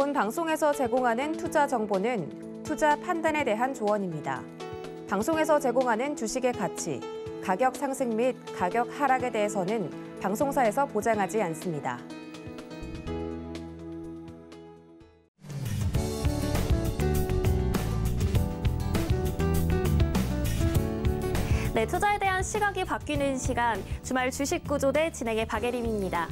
본 방송에서 제공하는 투자 정보는 투자 판단에 대한 조언입니다. 방송에서 제공하는 주식의 가치, 가격 상승 및 가격 하락에 대해서는 방송사에서 보장하지 않습니다. 네, 투자에 대한 시각이 바뀌는 시간, 주말 주식 구조대 진행의 박예림입니다.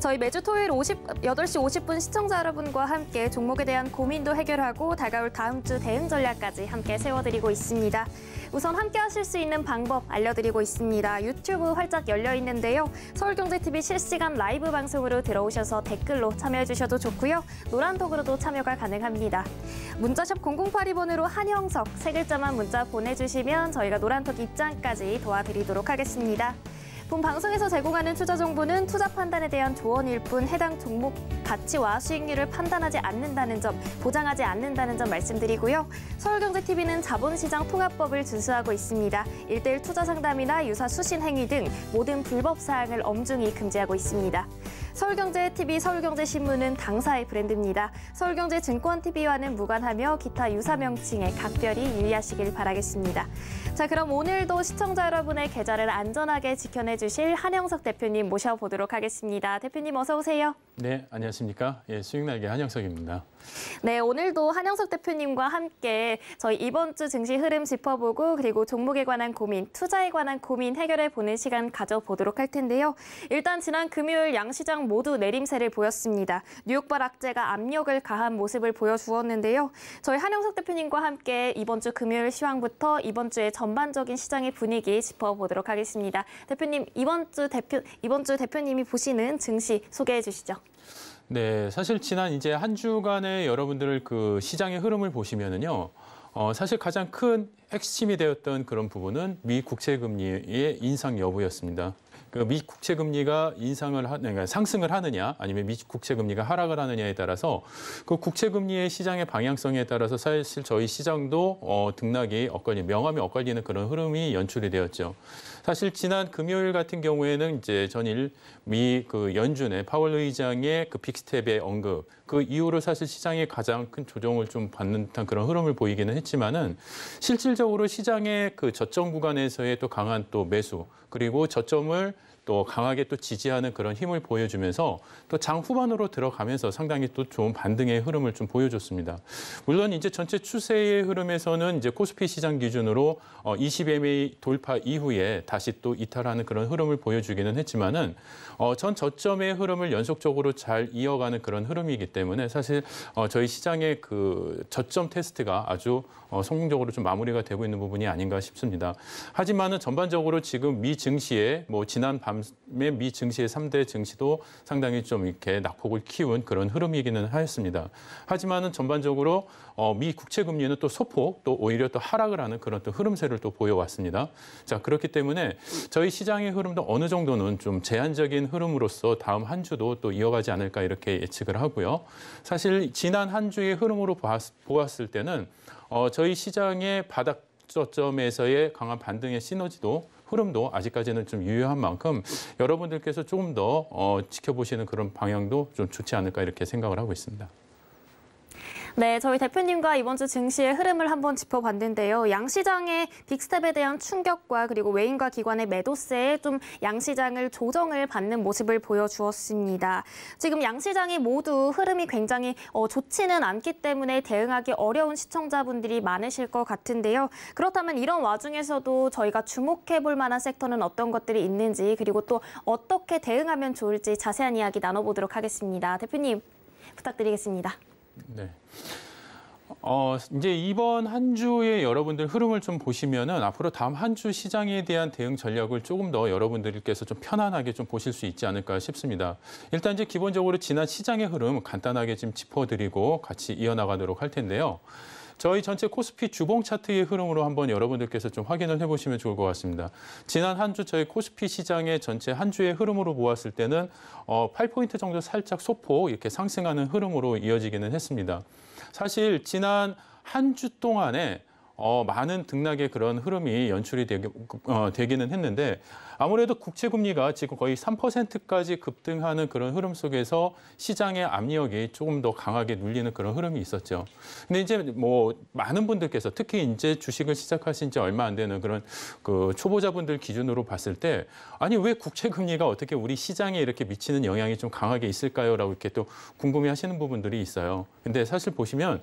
저희 매주 토요일 8시 50분 시청자 여러분과 함께 종목에 대한 고민도 해결하고 다가올 다음 주 대응 전략까지 함께 세워드리고 있습니다. 우선 함께 하실 수 있는 방법 알려드리고 있습니다. 유튜브 활짝 열려 있는데요. 서울경제TV 실시간 라이브 방송으로 들어오셔서 댓글로 참여해 주셔도 좋고요. 노란톡으로도 참여가 가능합니다. 문자샵 0082번으로 한영석 세 글자만 문자 보내주시면 저희가 노란톡 입장까지 도와드리도록 하겠습니다. 본 방송에서 제공하는 투자 정보는 투자 판단에 대한 조언일 뿐 해당 종목 가치와 수익률을 판단하지 않는다는 점, 보장하지 않는다는 점 말씀드리고요. 서울경제TV는 자본시장 통합법을 준수하고 있습니다. 1:1 투자 상담이나 유사 수신 행위 등 모든 불법 사항을 엄중히 금지하고 있습니다. 서울경제TV, 서울경제신문은 당사의 브랜드입니다. 서울경제증권TV와는 무관하며 기타 유사 명칭에 각별히 유의하시길 바라겠습니다. 자, 그럼 오늘도 시청자 여러분의 계좌를 안전하게 지켜내주실 한영석 대표님 모셔보도록 하겠습니다. 대표님 어서 오세요. 네, 안녕하십니까. 수익날개 한영석입니다. 네, 오늘도 한영석 대표님과 함께 저희 이번 주 증시 흐름 짚어보고 그리고 종목에 관한 고민, 투자에 관한 고민 해결해보는 시간 가져보도록 할 텐데요. 일단 지난 금요일 양시장 모두 내림세를 보였습니다. 뉴욕발 악재가 압력을 가한 모습을 보여주었는데요. 저희 한영석 대표님과 함께 이번 주 금요일 시황부터 이번 주의 전반적인 시장의 분위기 짚어보도록 하겠습니다. 대표님, 이번 주 대표님이 보시는 증시 소개해 주시죠. 네, 사실 지난 이제 한 주간의 여러분들 그 시장의 흐름을 보시면은요. 사실 가장 큰 핵심이 되었던 그런 부분은 미 국채금리의 인상 여부였습니다. 그 미 국채금리가 그러니까 상승을 하느냐 아니면 미 국채금리가 하락을 하느냐에 따라서 그 국채금리의 시장의 방향성에 따라서 사실 저희 시장도 등락이 명암이 엇갈리는 그런 흐름이 연출이 되었죠. 사실 지난 금요일 같은 경우에는 이제 전일 미 그 연준의 파월 의장의 그 빅스텝의 언급 그 이후로 사실 시장의 가장 큰 조정을 좀 받는 듯한 그런 흐름을 보이기는 했지만은 실질적으로 시장의 그 저점 구간에서의 또 강한 또 매수 그리고 저점을 또 강하게 또 지지하는 그런 힘을 보여주면서 또 장 후반으로 들어가면서 상당히 또 좋은 반등의 흐름을 좀 보여줬습니다. 물론 이제 전체 추세의 흐름에서는 이제 코스피 시장 기준으로 20MA 돌파 이후에 다시 또 이탈하는 그런 흐름을 보여주기는 했지만은 전 저점의 흐름을 연속적으로 잘 이어가는 그런 흐름이기 때문에 사실 저희 시장의 그 저점 테스트가 아주 성공적으로 좀 마무리가 되고 있는 부분이 아닌가 싶습니다. 하지만은 전반적으로 지금 미 증시에 지난 밤에 미 증시의 3대 증시도 상당히 좀 이렇게 낙폭을 키운 그런 흐름이기는 하였습니다. 하지만은 전반적으로 미 국채 금리는 또 소폭 또 오히려 또 하락을 하는 그런 또 흐름세를 또 보여왔습니다. 자, 그렇기 때문에 저희 시장의 흐름도 어느 정도는 좀 제한적인 흐름으로서 다음 한 주도 또 이어가지 않을까 이렇게 예측을 하고요. 사실 지난 한 주의 흐름으로 보았을 때는 저희 시장의 바닥 저점에서의 강한 반등의 시너지도 흐름도 아직까지는 좀 유효한 만큼 여러분들께서 조금 더 지켜보시는 그런 방향도 좀 좋지 않을까 이렇게 생각을 하고 있습니다. 네, 저희 대표님과 이번 주 증시의 흐름을 한번 짚어봤는데요. 양시장의 빅스텝에 대한 충격과 그리고 외인과 기관의 매도세에 좀 양시장을 조정을 받는 모습을 보여주었습니다. 지금 양시장이 모두 흐름이 굉장히 좋지는 않기 때문에 대응하기 어려운 시청자분들이 많으실 것 같은데요. 그렇다면 이런 와중에서도 저희가 주목해볼 만한 섹터는 어떤 것들이 있는지 그리고 또 어떻게 대응하면 좋을지 자세한 이야기 나눠보도록 하겠습니다. 대표님 부탁드리겠습니다. 네. 이제 이번 한 주의 여러분들 흐름을 좀 보시면은 앞으로 다음 한 주 시장에 대한 대응 전략을 조금 더 여러분들께서 좀 편안하게 좀 보실 수 있지 않을까 싶습니다. 일단 이제 기본적으로 지난 시장의 흐름 간단하게 좀 짚어드리고 같이 이어나가도록 할 텐데요. 저희 전체 코스피 주봉 차트의 흐름으로 한번 여러분들께서 좀 확인을 해보시면 좋을 것 같습니다. 지난 한 주 저희 코스피 시장의 전체 한 주의 흐름으로 보았을 때는 8포인트 정도 살짝 소폭 이렇게 상승하는 흐름으로 이어지기는 했습니다. 사실 지난 한 주 동안에 많은 등락의 그런 흐름이 연출이 되기는 했는데 아무래도 국채 금리가 지금 거의 3%까지 급등하는 그런 흐름 속에서 시장의 압력이 조금 더 강하게 눌리는 그런 흐름이 있었죠. 근데 이제 뭐 많은 분들께서 특히 이제 주식을 시작하신 지 얼마 안 되는 그런 그 초보자분들 기준으로 봤을 때 아니 왜 국채 금리가 어떻게 우리 시장에 이렇게 미치는 영향이 좀 강하게 있을까요?라고 이렇게 또 궁금해하시는 부분들이 있어요. 근데 사실 보시면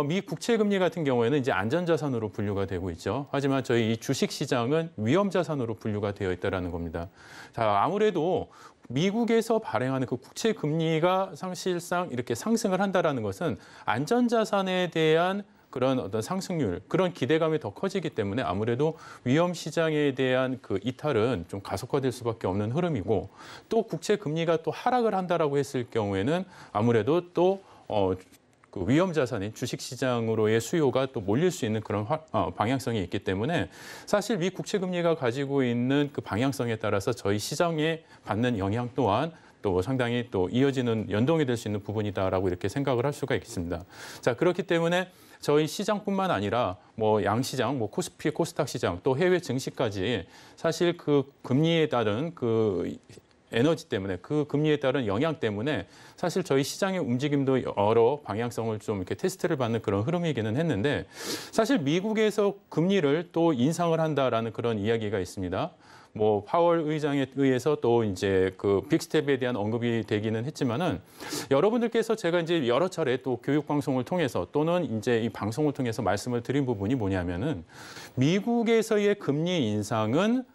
미 국채 금리 같은 경우에는 이제 안전자산으로 분류가 되고 있죠. 하지만 저희 이 주식 시장은 위험자산으로 분류가 되어 있다라는 겁니다. 자, 아무래도 미국에서 발행하는 그 국채 금리가 사실상 이렇게 상승을 한다라는 것은 안전자산에 대한 그런 어떤 상승률, 그런 기대감이 더 커지기 때문에 아무래도 위험 시장에 대한 그 이탈은 좀 가속화될 수밖에 없는 흐름이고 또 국채 금리가 또 하락을 한다라고 했을 경우에는 아무래도 또 그 위험 자산인 주식 시장으로의 수요가 또 몰릴 수 있는 그런 방향성이 있기 때문에 사실 미 국채 금리가 가지고 있는 그 방향성에 따라서 저희 시장에 받는 영향 또한 또 상당히 또 이어지는 연동이 될 수 있는 부분이다라고 이렇게 생각을 할 수가 있습니다. 자, 그렇기 때문에 저희 시장뿐만 아니라 뭐 양시장, 뭐 코스피, 코스닥 시장, 또 해외 증시까지 사실 그 금리에 따른 그 에너지 때문에 그 금리에 따른 영향 때문에 사실 저희 시장의 움직임도 여러 방향성을 좀 이렇게 테스트를 받는 그런 흐름이기는 했는데 사실 미국에서 금리를 또 인상을 한다라는 그런 이야기가 있습니다. 뭐 파월 의장에 의해서 또 이제 그 빅스텝에 대한 언급이 되기는 했지만은 여러분들께서 제가 이제 여러 차례 또 교육 방송을 통해서 또는 이제 이 방송을 통해서 말씀을 드린 부분이 뭐냐면은 미국에서의 금리 인상은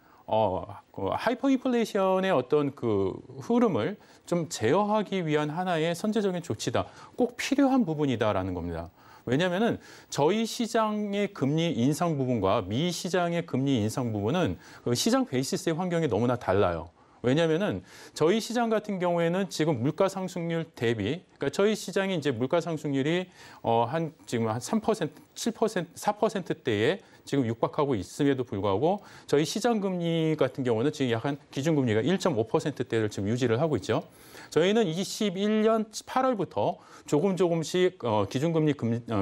그 하이퍼 인플레이션의 어떤 그 흐름을 좀 제어하기 위한 하나의 선제적인 조치다. 꼭 필요한 부분이다라는 겁니다. 왜냐하면은 저희 시장의 금리 인상 부분과 미 시장의 금리 인상 부분은 그 시장 베이시스의 환경이 너무나 달라요. 왜냐하면은 저희 시장 같은 경우에는 지금 물가 상승률 대비, 그러니까 저희 시장이 이제 물가 상승률이 지금 한 3%, 7%, 4%대에 지금 육박하고 있음에도 불구하고 저희 시장 금리 같은 경우는 지금 약간 기준금리가 1.5%대를 지금 유지를 하고 있죠. 저희는 21년 8월부터 조금씩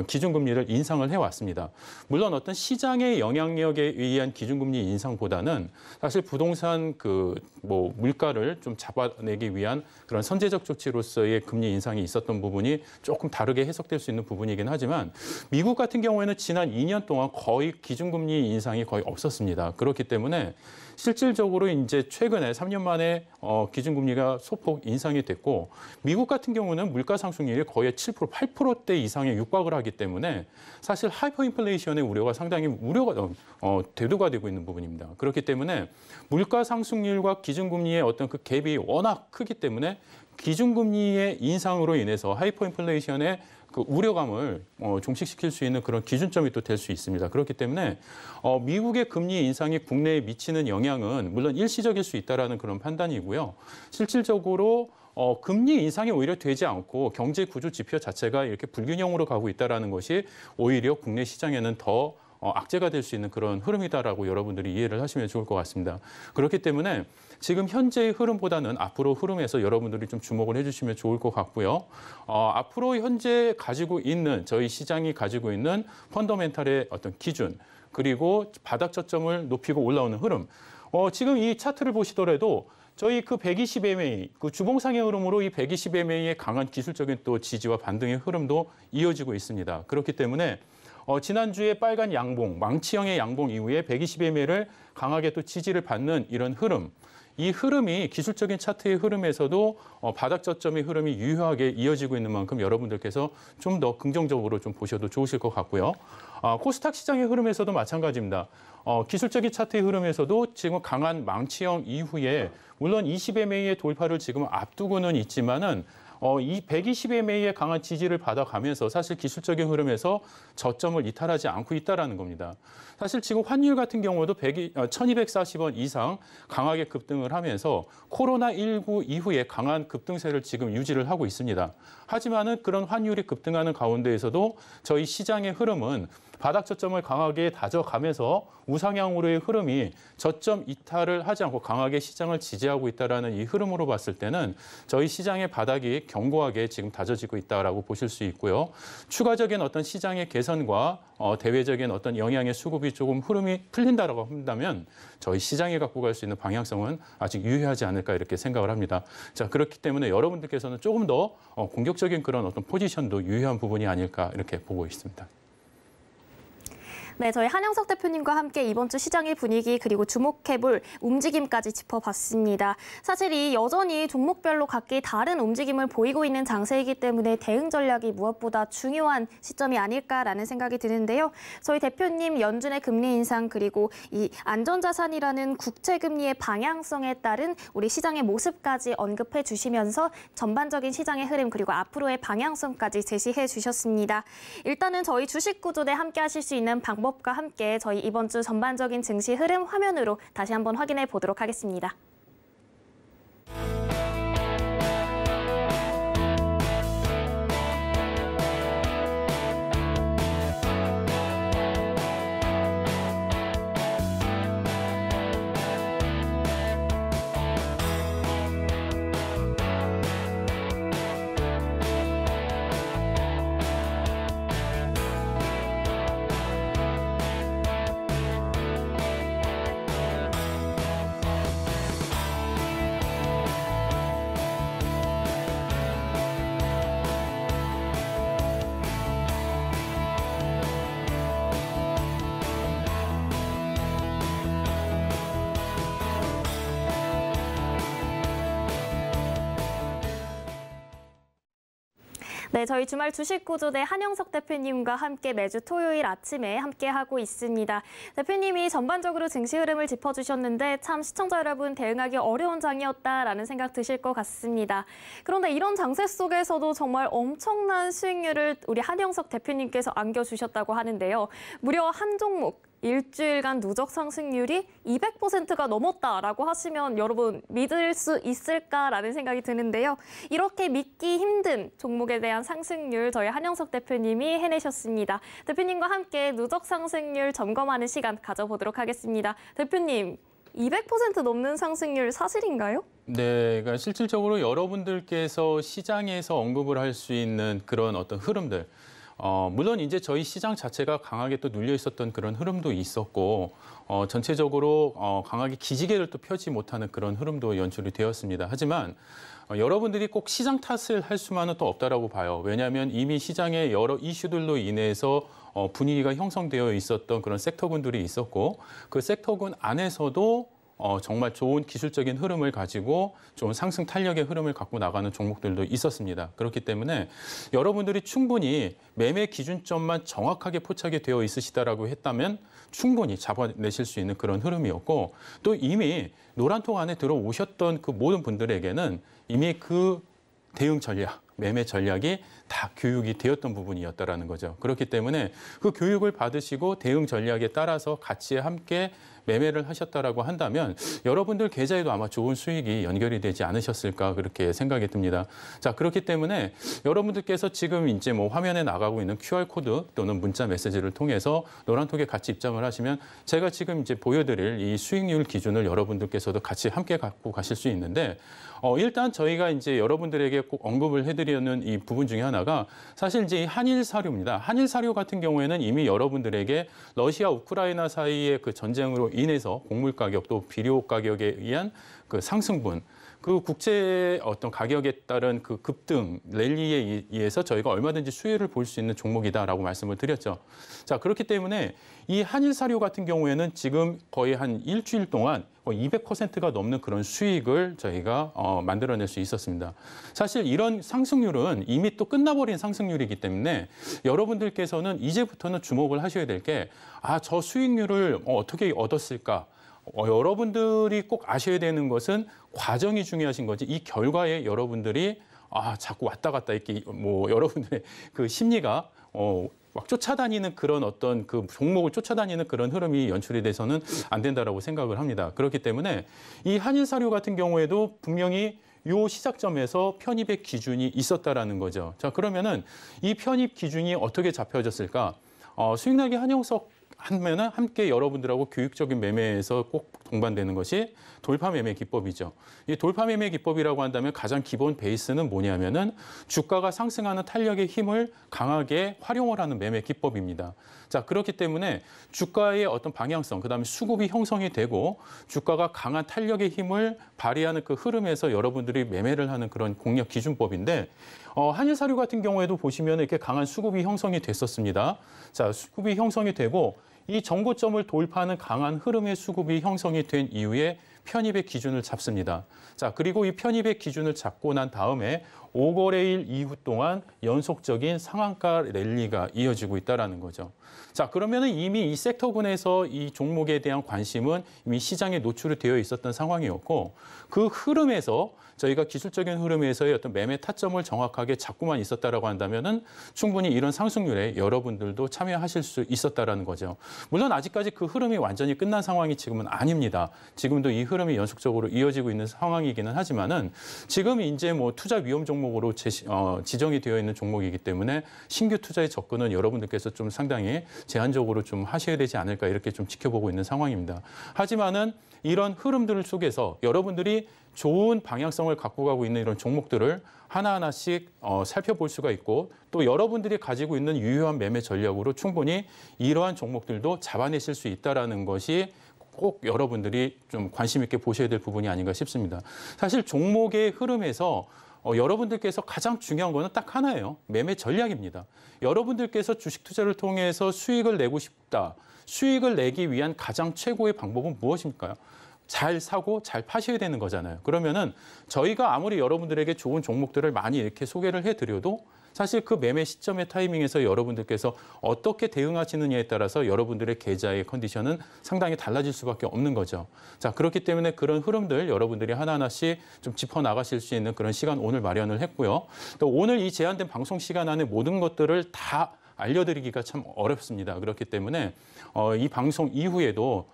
기준금리를 인상을 해왔습니다. 물론 어떤 시장의 영향력에 의한 기준금리 인상보다는 사실 부동산 물가를 좀 잡아내기 위한 그런 선제적 조치로서의 금리 인상이 있었던 부분이 조금 다르게 해석될 수 있는 부분이긴 하지만 미국 같은 경우에는 지난 2년 동안 거의 기준금리 인상이 거의 없었습니다. 그렇기 때문에 실질적으로 이제 최근에 3년 만에 기준금리가 소폭 인상이 됐고 미국 같은 경우는 물가 상승률이 거의 7%, 8%대 이상에 육박을 하기 때문에 사실 하이퍼 인플레이션의 우려가 상당히 대두가 되고 있는 부분입니다. 그렇기 때문에 물가 상승률과 기준금리의 어떤 그 갭이 워낙 크기 때문에 기준금리의 인상으로 인해서 하이퍼 인플레이션의 그 우려감을 종식시킬 수 있는 그런 기준점이 또 될 수 있습니다. 그렇기 때문에 미국의 금리 인상이 국내에 미치는 영향은 물론 일시적일 수 있다라는 그런 판단이고요. 실질적으로 금리 인상이 오히려 되지 않고 경제 구조 지표 자체가 이렇게 불균형으로 가고 있다라는 것이 오히려 국내 시장에는 더 악재가 될 수 있는 그런 흐름이다라고 여러분들이 이해를 하시면 좋을 것 같습니다. 그렇기 때문에 지금 현재의 흐름보다는 앞으로 흐름에서 여러분들이 좀 주목을 해주시면 좋을 것 같고요. 앞으로 현재 가지고 있는 저희 시장이 가지고 있는 펀더멘탈의 어떤 기준 그리고 바닥 저점을 높이고 올라오는 흐름. 지금 이 차트를 보시더라도 저희 그 120MA, 그 주봉상의 흐름으로 이 120MA의 강한 기술적인 또 지지와 반등의 흐름도 이어지고 있습니다. 그렇기 때문에 지난주에 빨간 양봉, 망치형의 양봉 이후에 120MA를 강하게 또 지지를 받는 이런 흐름. 이 흐름이 기술적인 차트의 흐름에서도 바닥 저점의 흐름이 유효하게 이어지고 있는 만큼 여러분들께서 좀 더 긍정적으로 좀 보셔도 좋으실 것 같고요. 코스닥 시장의 흐름에서도 마찬가지입니다. 기술적인 차트의 흐름에서도 지금 강한 망치형 이후에 물론 20MA의 돌파를 지금 앞두고는 있지만은 이 120MA의 강한 지지를 받아가면서 사실 기술적인 흐름에서 저점을 이탈하지 않고 있다는 겁니다. 사실 지금 환율 같은 경우도 1240원 이상 강하게 급등을 하면서 코로나19 이후에 강한 급등세를 지금 유지를 하고 있습니다. 하지만은 그런 환율이 급등하는 가운데에서도 저희 시장의 흐름은 바닥 저점을 강하게 다져가면서 우상향으로의 흐름이 저점 이탈을 하지 않고 강하게 시장을 지지하고 있다는 이 흐름으로 봤을 때는 저희 시장의 바닥이 견고하게 지금 다져지고 있다라고 보실 수 있고요. 추가적인 어떤 시장의 개선과 대외적인 어떤 영향의 수급이 조금 흐름이 풀린다라고 한다면 저희 시장이 갖고 갈 수 있는 방향성은 아직 유효하지 않을까 이렇게 생각을 합니다. 자, 그렇기 때문에 여러분들께서는 조금 더 공격적인 그런 어떤 포지션도 유효한 부분이 아닐까 이렇게 보고 있습니다. 네, 저희 한영석 대표님과 함께 이번 주 시장의 분위기 그리고 주목해볼 움직임까지 짚어봤습니다. 사실 이 여전히 종목별로 각기 다른 움직임을 보이고 있는 장세이기 때문에 대응 전략이 무엇보다 중요한 시점이 아닐까라는 생각이 드는데요. 저희 대표님 연준의 금리 인상 그리고 이 안전자산이라는 국채금리의 방향성에 따른 우리 시장의 모습까지 언급해 주시면서 전반적인 시장의 흐름 그리고 앞으로의 방향성까지 제시해 주셨습니다. 일단은 저희 주식 구조대 함께 하실 수 있는 방법과 함께 저희 이번 주 전반적인 증시 흐름 화면으로 다시 한번 확인해 보도록 하겠습니다. 네, 저희 주말 주식구조대 한영석 대표님과 함께 매주 토요일 아침에 함께하고 있습니다. 대표님이 전반적으로 증시 흐름을 짚어주셨는데 참 시청자 여러분 대응하기 어려운 장이었다라는 생각 드실 것 같습니다. 그런데 이런 장세 속에서도 정말 엄청난 수익률을 우리 한영석 대표님께서 안겨주셨다고 하는데요. 무려 한 종목 일주일간 누적 상승률이 200%가 넘었다라고 하시면 여러분 믿을 수 있을까라는 생각이 드는데요. 이렇게 믿기 힘든 종목에 대한 상승률 저희 한영석 대표님이 해내셨습니다. 대표님과 함께 누적 상승률 점검하는 시간 가져보도록 하겠습니다. 대표님, 200% 넘는 상승률 사실인가요? 네, 그러니까 실질적으로 여러분들께서 시장에서 언급을 할 수 있는 그런 어떤 흐름들, 물론 이제 저희 시장 자체가 강하게 또 눌려 있었던 그런 흐름도 있었고, 전체적으로 강하게 기지개를 또 펴지 못하는 그런 흐름도 연출이 되었습니다. 하지만 여러분들이 꼭 시장 탓을 할 수만은 또 없다라고 봐요. 왜냐하면 이미 시장의 여러 이슈들로 인해서 분위기가 형성되어 있었던 그런 섹터군들이 있었고, 그 섹터군 안에서도 정말 좋은 기술적인 흐름을 가지고 좋은 상승 탄력의 흐름을 갖고 나가는 종목들도 있었습니다. 그렇기 때문에 여러분들이 충분히 매매 기준점만 정확하게 포착이 되어 있으시다라고 했다면 충분히 잡아내실 수 있는 그런 흐름이었고, 또 이미 노란통 안에 들어오셨던 그 모든 분들에게는 이미 그 대응 전략, 매매 전략이 다 교육이 되었던 부분이었다라는 거죠. 그렇기 때문에 그 교육을 받으시고 대응 전략에 따라서 같이 함께 매매를 하셨다라고 한다면 여러분들 계좌에도 아마 좋은 수익이 연결이 되지 않으셨을까 그렇게 생각이 듭니다. 자, 그렇기 때문에 여러분들께서 지금 이제 뭐 화면에 나가고 있는 QR코드 또는 문자 메시지를 통해서 노란톡에 같이 입장을 하시면 제가 지금 이제 보여드릴 이 수익률 기준을 여러분들께서도 같이 함께 갖고 가실 수 있는데, 일단 저희가 이제 여러분들에게 꼭 언급을 해드리는 이 부분 중에 하나가 사실 이제 이 한일 사료입니다. 한일 사료 같은 경우에는 이미 여러분들에게 러시아 우크라이나 사이의 그 전쟁으로 인해서 곡물 가격 또 비료 가격에 의한 그 상승분, 그 국제 어떤 가격에 따른 그 급등 랠리에 의해서 저희가 얼마든지 수혜를 볼 수 있는 종목이다라고 말씀을 드렸죠. 자, 그렇기 때문에 이 한일 사료 같은 경우에는 지금 거의 한 일주일 동안 200%가 넘는 그런 수익을 저희가 만들어낼 수 있었습니다. 사실 이런 상승률은 이미 또 끝나버린 상승률이기 때문에 여러분들께서는 이제부터는 주목을 하셔야 될 게, 저 수익률을 어떻게 얻었을까? 여러분들이 꼭 아셔야 되는 것은 과정이 중요하신 거지, 이 결과에 여러분들이 자꾸 왔다 갔다 이렇게 뭐 여러분들의 그 심리가 막 쫓아다니는 그런 어떤 그 종목을 쫓아다니는 그런 흐름이 연출이 돼서는 안 된다라고 생각을 합니다. 그렇기 때문에 이 한일사료 같은 경우에도 분명히 요 시작점에서 편입의 기준이 있었다라는 거죠. 자, 그러면은 이 편입 기준이 어떻게 잡혀졌을까? 수익나기 한영석 하면은 함께 여러분들하고 교육적인 매매에서 꼭 동반되는 것이 돌파 매매 기법이죠. 이 돌파 매매 기법이라고 한다면 가장 기본 베이스는 뭐냐면은 주가가 상승하는 탄력의 힘을 강하게 활용을 하는 매매 기법입니다. 자, 그렇기 때문에 주가의 어떤 방향성, 그다음에 수급이 형성이 되고 주가가 강한 탄력의 힘을 발휘하는 그 흐름에서 여러분들이 매매를 하는 그런 공략 기준법인데 한일사료 같은 경우에도 보시면 이렇게 강한 수급이 형성이 됐었습니다. 자, 수급이 형성이 되고 이 정고점을 돌파하는 강한 흐름의 수급이 형성이 된 이후에 편입의 기준을 잡습니다. 자, 그리고 이 편입의 기준을 잡고 난 다음에 5거래일 이후 동안 연속적인 상한가 랠리가 이어지고 있다는 거죠. 자, 그러면은 이미 이 섹터군에서 이 종목에 대한 관심은 이미 시장에 노출이 되어 있었던 상황이었고 그 흐름에서 저희가 기술적인 흐름에서의 어떤 매매 타점을 정확하게 잡고만 있었다라고 한다면은 충분히 이런 상승률에 여러분들도 참여하실 수 있었다라는 거죠. 물론 아직까지 그 흐름이 완전히 끝난 상황이 지금은 아닙니다. 지금도 이 흐름이 연속적으로 이어지고 있는 상황이기는 하지만은 지금 이제 뭐 투자 위험 종목으로 지정이 되어 있는 종목이기 때문에 신규 투자의 접근은 여러분들께서 좀 상당히 제한적으로 좀 하셔야 되지 않을까 이렇게 좀 지켜보고 있는 상황입니다. 하지만은 이런 흐름들 속에서 여러분들이 좋은 방향성을 갖고 가고 있는 이런 종목들을 하나하나씩 살펴볼 수가 있고 또 여러분들이 가지고 있는 유효한 매매 전략으로 충분히 이러한 종목들도 잡아내실 수 있다는 것이 꼭 여러분들이 좀 관심 있게 보셔야 될 부분이 아닌가 싶습니다. 사실 종목의 흐름에서 여러분들께서 가장 중요한 거는 딱 하나예요. 매매 전략입니다. 여러분들께서 주식 투자를 통해서 수익을 내고 싶다. 수익을 내기 위한 가장 최고의 방법은 무엇입니까? 잘 사고 잘 파셔야 되는 거잖아요. 그러면은 저희가 아무리 여러분들에게 좋은 종목들을 많이 이렇게 소개를 해드려도 사실 그 매매 시점의 타이밍에서 여러분들께서 어떻게 대응하시느냐에 따라서 여러분들의 계좌의 컨디션은 상당히 달라질 수밖에 없는 거죠. 자, 그렇기 때문에 그런 흐름들 여러분들이 하나하나씩 좀 짚어나가실 수 있는 그런 시간 오늘 마련을 했고요. 또 오늘 이 제한된 방송 시간 안에 모든 것들을 다 알려드리기가 참 어렵습니다. 그렇기 때문에 이 방송 이후에도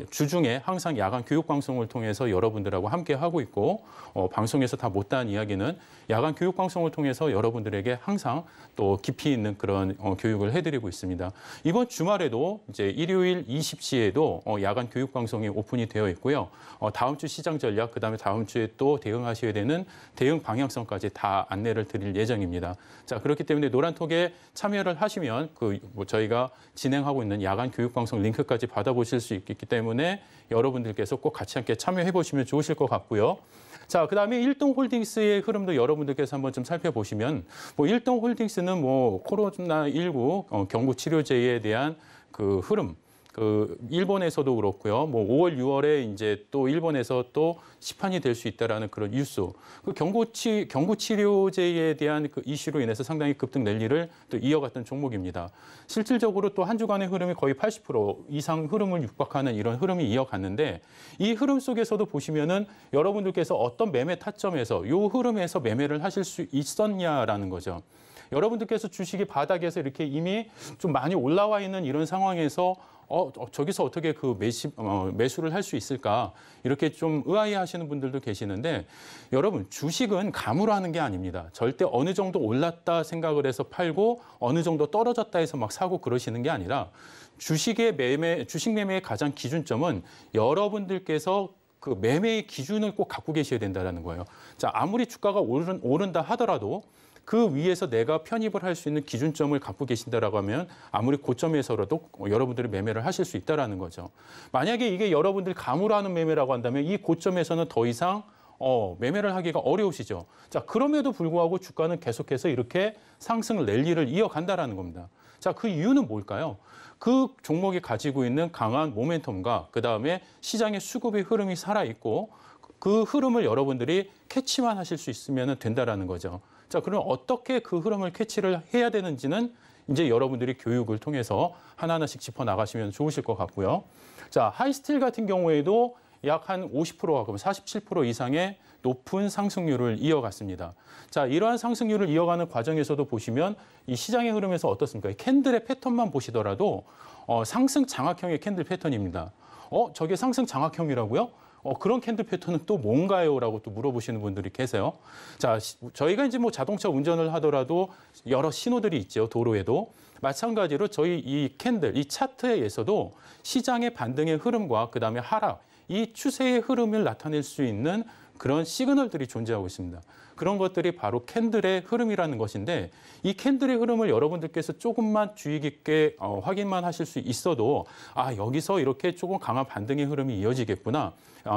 주중에 항상 야간 교육 방송을 통해서 여러분들하고 함께 하고 있고 방송에서 다 못다한 이야기는 야간 교육 방송을 통해서 여러분들에게 항상 또 깊이 있는 그런 교육을 해드리고 있습니다. 이번 주말에도 이제 일요일 20시에도 야간 교육 방송이 오픈이 되어 있고요. 다음 주 시장 전략, 그다음에 다음 주에 또 대응하셔야 되는 대응 방향성까지 다 안내를 드릴 예정입니다. 자, 그렇기 때문에 노란톡에 참여를 하시면 저희가 진행하고 있는 야간 교육 방송 링크까지 받아보실 수 있기 때문에 여러분들께서 꼭 같이 함께 참여해 보시면 좋으실 것 같고요. 자, 그다음에 일동홀딩스의 흐름도 여러분들께서 한번 좀 살펴보시면 일동홀딩스는 코로나19 경구 치료제에 대한 그 흐름 일본에서도 그렇고요. 5월, 6월에 이제 또 일본에서 또 시판이 될 수 있다라는 그런 뉴스. 그 경구 치료제에 대한 그 이슈로 인해서 상당히 급등 랠리를 또 이어갔던 종목입니다. 실질적으로 또 한 주간의 흐름이 거의 80% 이상 흐름을 육박하는 이런 흐름이 이어갔는데 이 흐름 속에서도 보시면은 여러분들께서 어떤 매매 타점에서 이 흐름에서 매매를 하실 수 있었냐라는 거죠. 여러분들께서 주식이 바닥에서 이렇게 이미 좀 많이 올라와 있는 이런 상황에서 저기서 어떻게 그 매수를 할 수 있을까 이렇게 좀 의아해하시는 분들도 계시는데 여러분 주식은 감으로 하는 게 아닙니다. 절대 어느 정도 올랐다 생각을 해서 팔고 어느 정도 떨어졌다 해서 막 사고 그러시는 게 아니라 주식 매매의 가장 기준점은 여러분들께서 그 매매의 기준을 꼭 갖고 계셔야 된다는 거예요. 자, 아무리 주가가 오른다 하더라도 그 위에서 내가 편입을 할 수 있는 기준점을 갖고 계신다라고 하면 아무리 고점에서라도 여러분들이 매매를 하실 수 있다라는 거죠. 만약에 이게 여러분들 감으로 하는 매매라고 한다면 이 고점에서는 더 이상 매매를 하기가 어려우시죠. 자, 그럼에도 불구하고 주가는 계속해서 이렇게 상승 랠리를 이어간다라는 겁니다. 자, 그 이유는 뭘까요? 그 종목이 가지고 있는 강한 모멘텀과 그다음에 시장의 수급의 흐름이 살아있고 그 흐름을 여러분들이 캐치만 하실 수 있으면 된다라는 거죠. 자, 그럼 어떻게 그 흐름을 캐치를 해야 되는지는 이제 여러분들이 교육을 통해서 하나하나씩 짚어나가시면 좋으실 것 같고요. 자, 하이스틸 같은 경우에도 약 한 50%하고 47% 이상의 높은 상승률을 이어갔습니다. 자, 이러한 상승률을 이어가는 과정에서도 보시면 이 시장의 흐름에서 어떻습니까? 캔들의 패턴만 보시더라도 상승 장악형의 캔들 패턴입니다. 저게 상승 장악형이라고요? 그런 캔들 패턴은 또 뭔가요? 라고 또 물어보시는 분들이 계세요. 자, 저희가 이제 뭐 자동차 운전을 하더라도 여러 신호들이 있죠. 도로에도. 마찬가지로 저희 이 캔들, 이 차트에 의해서도 시장의 반등의 흐름과 그다음에 하락, 이 추세의 흐름을 나타낼 수 있는 그런 시그널들이 존재하고 있습니다. 그런 것들이 바로 캔들의 흐름이라는 것인데 이 캔들의 흐름을 여러분들께서 조금만 주의 깊게 확인만 하실 수 있어도 여기서 이렇게 조금 강한 반등의 흐름이 이어지겠구나.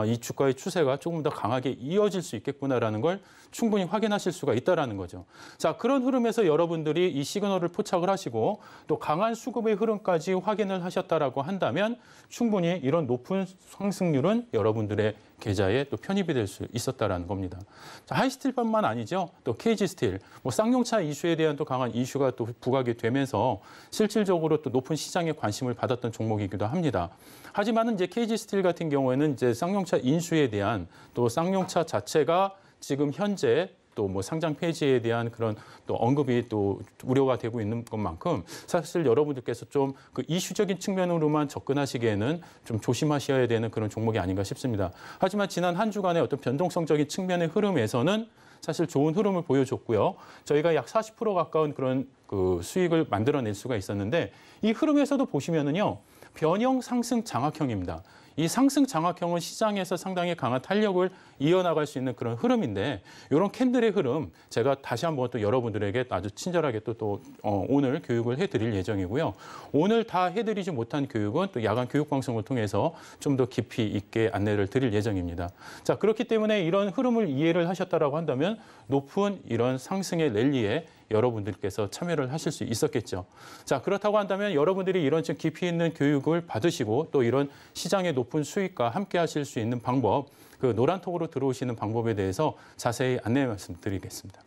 이 주가의 추세가 조금 더 강하게 이어질 수 있겠구나라는 걸 충분히 확인하실 수가 있다는 거죠. 자, 그런 흐름에서 여러분들이 이 시그널을 포착을 하시고 또 강한 수급의 흐름까지 확인을 하셨다라고 한다면 충분히 이런 높은 상승률은 여러분들의 계좌에 또 편입이 될 수 있었다라는 겁니다. 자, 하이스틸뿐만 아니죠. 또 KG스틸, 뭐 쌍용차 이슈에 대한 또 강한 이슈가 또 부각이 되면서 실질적으로 또 높은 시장에 관심을 받았던 종목이기도 합니다. 하지만은 이제 KG스틸 같은 경우에는 이제 쌍용차 인수에 대한 또 쌍용차 자체가 지금 현재 또 뭐 상장 폐지에 대한 그런 또 언급이 또 우려가 되고 있는 것만큼 사실 여러분들께서 좀 그 이슈적인 측면으로만 접근하시기에는 좀 조심하셔야 되는 그런 종목이 아닌가 싶습니다. 하지만 지난 한 주간의 어떤 변동성적인 측면의 흐름에서는 사실 좋은 흐름을 보여줬고요. 저희가 약 40% 가까운 그런 그 수익을 만들어낼 수가 있었는데 이 흐름에서도 보시면은요. 변형 상승 장악형입니다. 이 상승 장악형은 시장에서 상당히 강한 탄력을 이어나갈 수 있는 그런 흐름인데 이런 캔들의 흐름 제가 다시 한번 또 여러분들에게 아주 친절하게 또 오늘 교육을 해드릴 예정이고요. 오늘 다 해드리지 못한 교육은 또 야간 교육 방송을 통해서 좀 더 깊이 있게 안내를 드릴 예정입니다. 자, 그렇기 때문에 이런 흐름을 이해를 하셨다라고 한다면 높은 이런 상승의 랠리에 여러분들께서 참여를 하실 수 있었겠죠. 자, 그렇다고 한다면 여러분들이 이런 좀 깊이 있는 교육을 받으시고 또 이런 시장의 높은 수익과 함께 하실 수 있는 방법, 그 노란톡으로 들어오시는 방법에 대해서 자세히 안내 말씀드리겠습니다.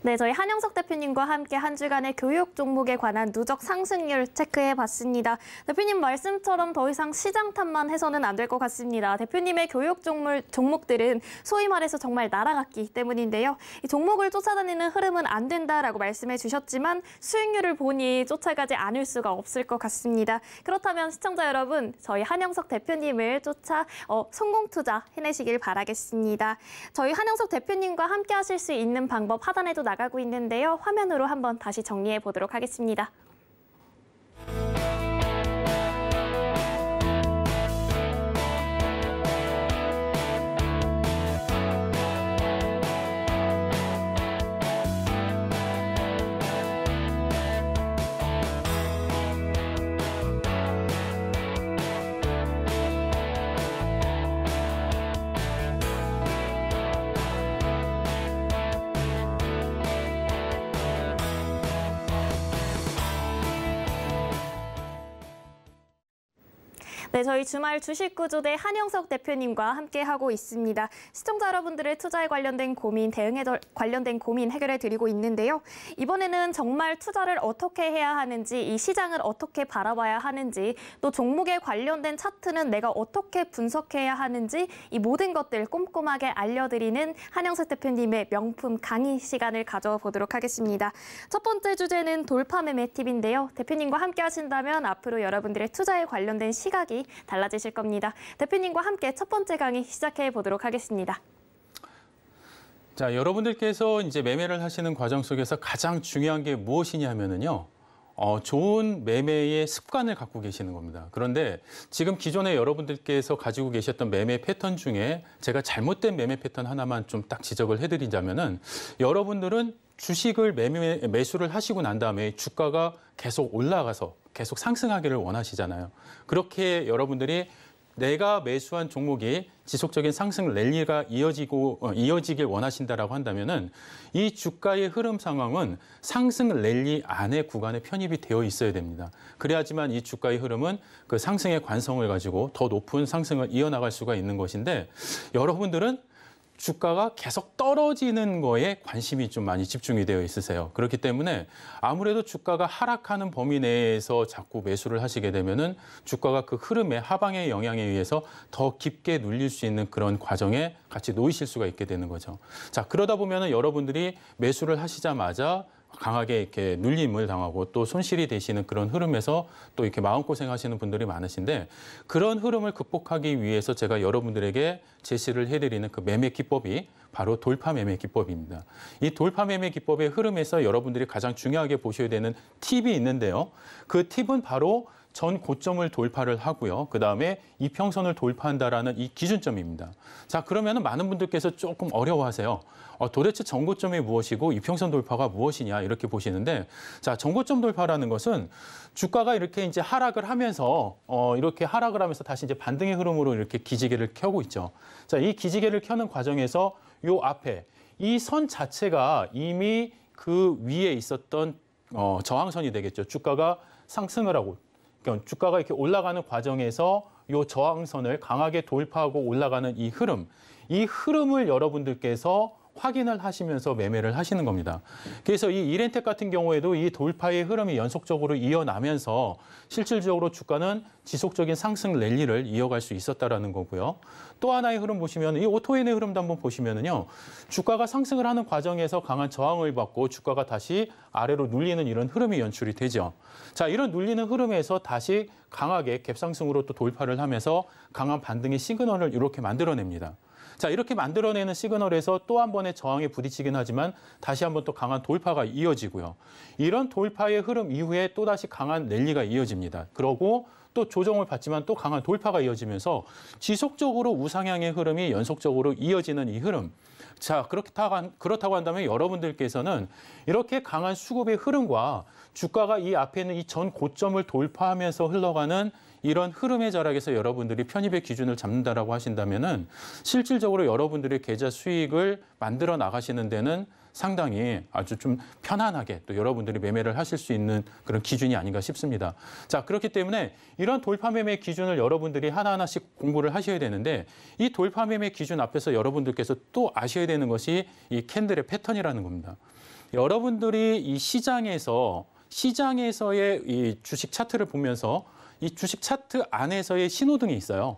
네, 저희 한영석 대표님과 함께 한 주간의 교육 종목에 관한 누적 상승률 체크해봤습니다. 대표님 말씀처럼 더 이상 시장 탓만 해서는 안 될 것 같습니다. 대표님의 교육 종목들은 소위 말해서 정말 날아갔기 때문인데요. 이 종목을 쫓아다니는 흐름은 안 된다라고 말씀해 주셨지만 수익률을 보니 쫓아가지 않을 수가 없을 것 같습니다. 그렇다면 시청자 여러분, 저희 한영석 대표님을 쫓아 성공 투자 해내시길 바라겠습니다. 저희 한영석 대표님과 함께 하실 수 있는 방법 하단에도 나가고 있는데요. 화면으로 한번 다시 정리해 보도록 하겠습니다. 네, 저희 주말 주식 구조대 한영석 대표님과 함께하고 있습니다. 시청자 여러분들의 투자에 관련된 고민, 대응에 관련된 고민 해결해 드리고 있는데요. 이번에는 정말 투자를 어떻게 해야 하는지, 이 시장을 어떻게 바라봐야 하는지, 또 종목에 관련된 차트는 내가 어떻게 분석해야 하는지 이 모든 것들 꼼꼼하게 알려드리는 한영석 대표님의 명품 강의 시간을 가져보도록 하겠습니다. 첫 번째 주제는 돌파 매매 팁인데요. 대표님과 함께 하신다면 앞으로 여러분들의 투자에 관련된 시각이 달라지실 겁니다. 대표님과 함께 첫 번째 강의 시작해 보도록 하겠습니다. 자, 여러분들께서 이제 매매를 하시는 과정 속에서 가장 중요한 게 무엇이냐면은요. 좋은 매매의 습관을 갖고 계시는 겁니다. 그런데 지금 기존에 여러분들께서 가지고 계셨던 매매 패턴 중에 제가 잘못된 매매 패턴 하나만 좀 딱 지적을 해드리자면은 여러분들은 주식을 매수를 하시고 난 다음에 주가가 계속 올라가서 계속 상승하기를 원하시잖아요. 그렇게 여러분들이 내가 매수한 종목이 지속적인 상승 랠리가 이어지길 원하신다라고 한다면은 이 주가의 흐름 상황은 상승 랠리 안에 구간에 편입이 되어 있어야 됩니다. 그래야지만 이 주가의 흐름은 그 상승의 관성을 가지고 더 높은 상승을 이어나갈 수가 있는 것인데 여러분들은 주가가 계속 떨어지는 거에 관심이 좀 많이 집중이 되어 있으세요. 그렇기 때문에 아무래도 주가가 하락하는 범위 내에서 자꾸 매수를 하시게 되면은 주가가 그 흐름의 하방의 영향에 의해서 더 깊게 눌릴 수 있는 그런 과정에 같이 놓이실 수가 있게 되는 거죠. 자, 그러다 보면은 여러분들이 매수를 하시자마자 강하게 이렇게 눌림을 당하고 또 손실이 되시는 그런 흐름에서 또 이렇게 마음고생하시는 분들이 많으신데 그런 흐름을 극복하기 위해서 제가 여러분들에게 제시를 해드리는 그 매매 기법이 바로 돌파 매매 기법입니다. 이 돌파 매매 기법의 흐름에서 여러분들이 가장 중요하게 보셔야 되는 팁이 있는데요. 그 팁은 바로 전 고점을 돌파를 하고요. 그다음에 이평선을 돌파한다라는 이 기준점입니다. 자, 그러면 많은 분들께서 조금 어려워하세요. 도대체 전고점이 무엇이고 이평선 돌파가 무엇이냐 이렇게 보시는데 자, 전고점 돌파라는 것은 주가가 이렇게 이제 하락을 하면서 이렇게 하락을 하면서 다시 이제 반등의 흐름으로 이렇게 기지개를 켜고 있죠. 자, 이 기지개를 켜는 과정에서 요 앞에 이 선 자체가 이미 그 위에 있었던 저항선이 되겠죠. 주가가 상승을 하고 그러니까 주가가 이렇게 올라가는 과정에서 이 저항선을 강하게 돌파하고 올라가는 이 흐름을 여러분들께서 확인을 하시면서 매매를 하시는 겁니다. 그래서 이 이렌텍 같은 경우에도 이 돌파의 흐름이 연속적으로 이어나면서 실질적으로 주가는 지속적인 상승 랠리를 이어갈 수 있었다라는 거고요. 또 하나의 흐름 보시면 이 오토엔의 흐름도 한번 보시면은요. 주가가 상승을 하는 과정에서 강한 저항을 받고 주가가 다시 아래로 눌리는 이런 흐름이 연출이 되죠. 자, 이런 눌리는 흐름에서 다시 강하게 갭상승으로 또 돌파를 하면서 강한 반등의 시그널을 이렇게 만들어냅니다. 자, 이렇게 만들어내는 시그널에서 또 한 번의 저항에 부딪히긴 하지만 다시 한번 또 강한 돌파가 이어지고요. 이런 돌파의 흐름 이후에 또다시 강한 랠리가 이어집니다. 그러고 또 조정을 받지만 또 강한 돌파가 이어지면서 지속적으로 우상향의 흐름이 연속적으로 이어지는 이 흐름. 자, 그렇다고 한다면 여러분들께서는 이렇게 강한 수급의 흐름과 주가가 이 앞에 있는 이 전 고점을 돌파하면서 흘러가는 이런 흐름의 자락에서 여러분들이 편입의 기준을 잡는다라고 하신다면은 실질적으로 여러분들의 계좌 수익을 만들어 나가시는 데는 상당히 아주 좀 편안하게 또 여러분들이 매매를 하실 수 있는 그런 기준이 아닌가 싶습니다. 자, 그렇기 때문에 이런 돌파 매매 기준을 여러분들이 하나하나씩 공부를 하셔야 되는데 이 돌파 매매 기준 앞에서 여러분들께서 또 아셔야 되는 것이 이 캔들의 패턴이라는 겁니다. 여러분들이 이 시장에서의 이 주식 차트를 보면서 이 주식 차트 안에서의 신호등이 있어요.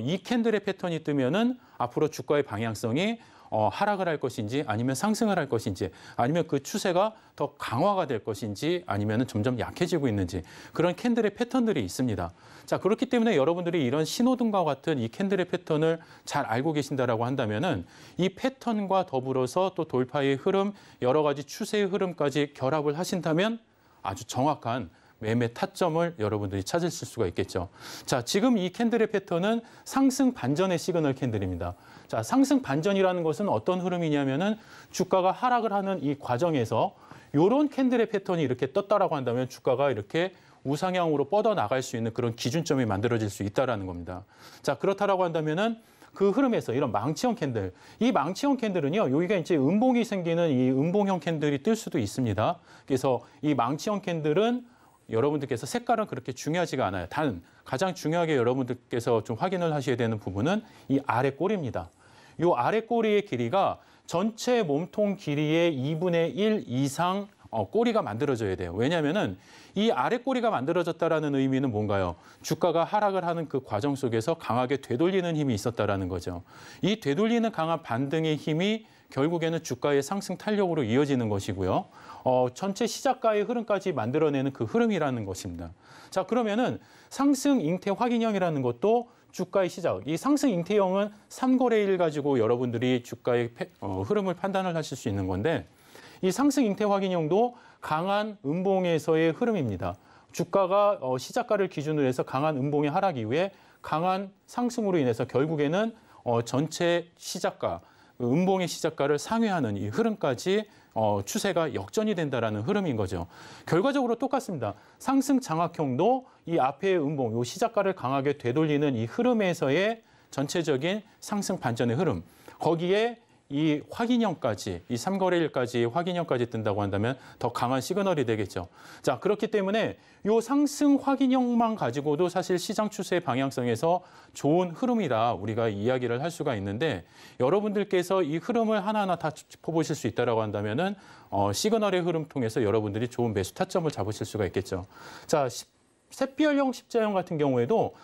이 캔들의 패턴이 뜨면은 앞으로 주가의 방향성이 하락을 할 것인지 아니면 상승을 할 것인지 아니면 그 추세가 더 강화가 될 것인지 아니면 점점 약해지고 있는지 그런 캔들의 패턴들이 있습니다. 자, 그렇기 때문에 여러분들이 이런 신호등과 같은 이 캔들의 패턴을 잘 알고 계신다라고 한다면은 이 패턴과 더불어서 또 돌파의 흐름, 여러 가지 추세의 흐름까지 결합을 하신다면 아주 정확한 매매 타점을 여러분들이 찾으실 수가 있겠죠. 자, 지금 이 캔들의 패턴은 상승 반전의 시그널 캔들입니다. 자, 상승 반전이라는 것은 어떤 흐름이냐면은 주가가 하락을 하는 이 과정에서 이런 캔들의 패턴이 이렇게 떴다라고 한다면 주가가 이렇게 우상향으로 뻗어 나갈 수 있는 그런 기준점이 만들어질 수 있다라는 겁니다. 자, 그렇다라고 한다면은 그 흐름에서 이런 망치형 캔들, 이 망치형 캔들은요, 여기가 이제 음봉이 생기는 이 음봉형 캔들이 뜰 수도 있습니다. 그래서 이 망치형 캔들은 여러분들께서 색깔은 그렇게 중요하지가 않아요. 단 가장 중요하게 여러분들께서 좀 확인을 하셔야 되는 부분은 이 아래 꼬리입니다. 이 아래 꼬리의 길이가 전체 몸통 길이의 2분의 1 이상 꼬리가 만들어져야 돼요. 왜냐하면은 이 아래 꼬리가 만들어졌다라는 의미는 뭔가요? 주가가 하락을 하는 그 과정 속에서 강하게 되돌리는 힘이 있었다라는 거죠. 이 되돌리는 강한 반등의 힘이 결국에는 주가의 상승 탄력으로 이어지는 것이고요. 전체 시작가의 흐름까지 만들어내는 그 흐름이라는 것입니다. 자, 그러면은 상승 잉태 확인형이라는 것도 주가의 시작. 이 상승 잉태형은 3거래일 가지고 여러분들이 주가의 흐름을 판단을 하실 수 있는 건데 이 상승 잉태 확인형도 강한 음봉에서의 흐름입니다. 주가가 시작가를 기준으로 해서 강한 음봉의 하락 이후에 강한 상승으로 인해서 결국에는 전체 시작가, 음봉의 시작가를 상회하는 이 흐름까지 추세가 역전이 된다라는 흐름인 거죠. 결과적으로 똑같습니다. 상승 장악형도 이 앞의 음봉, 이 시작가를 강하게 되돌리는 이 흐름에서의 전체적인 상승 반전의 흐름, 거기에 이 확인형까지, 이 3거래일까지 확인형까지 뜬다고 한다면 더 강한 시그널이 되겠죠. 자, 그렇기 때문에 이 상승 확인형만 가지고도 사실 시장 추세의 방향성에서 좋은 흐름이다 우리가 이야기를 할 수가 있는데 여러분들께서 이 흐름을 하나하나 다 짚어보실 수 있다라고 한다면은 시그널의 흐름 통해서 여러분들이 좋은 매수 타점을 잡으실 수가 있겠죠. 자, 샛별형, 십자형 같은 경우에도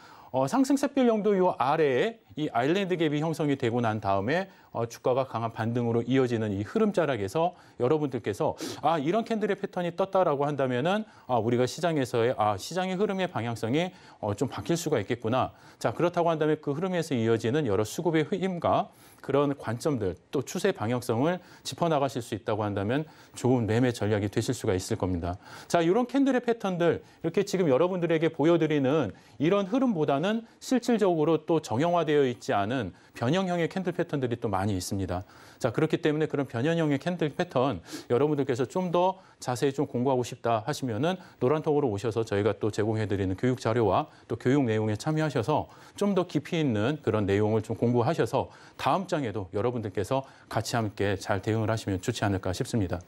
상승 샛별형도 이 아래에 이 아일랜드 갭이 형성이 되고 난 다음에 주가가 강한 반등으로 이어지는 이 흐름자락에서 여러분들께서 이런 캔들의 패턴이 떴다라고 한다면은 우리가 시장에서의 시장의 흐름의 방향성이 좀 바뀔 수가 있겠구나. 자, 그렇다고 한다면 그 흐름에서 이어지는 여러 수급의 힘과 그런 관점들 또 추세 방향성을 짚어나가실 수 있다고 한다면 좋은 매매 전략이 되실 수가 있을 겁니다. 자, 이런 캔들의 패턴들 이렇게 지금 여러분들에게 보여드리는 이런 흐름보다는 실질적으로 또 정형화되어 있지 않은 변형형의 캔들 패턴들이 또 많이 있습니다. 자, 그렇기 때문에 그런 변형형의 캔들 패턴 여러분들께서 좀 더 자세히 좀 공부하고 싶다 하시면은 노란톡으로 오셔서 저희가 또 제공해드리는 교육 자료와 또 교육 내용에 참여하셔서 좀 더 깊이 있는 그런 내용을 좀 공부하셔서 다음 장에도 여러분들께서 같이 함께 잘 대응을 하시면 좋지 않을까 싶습니다.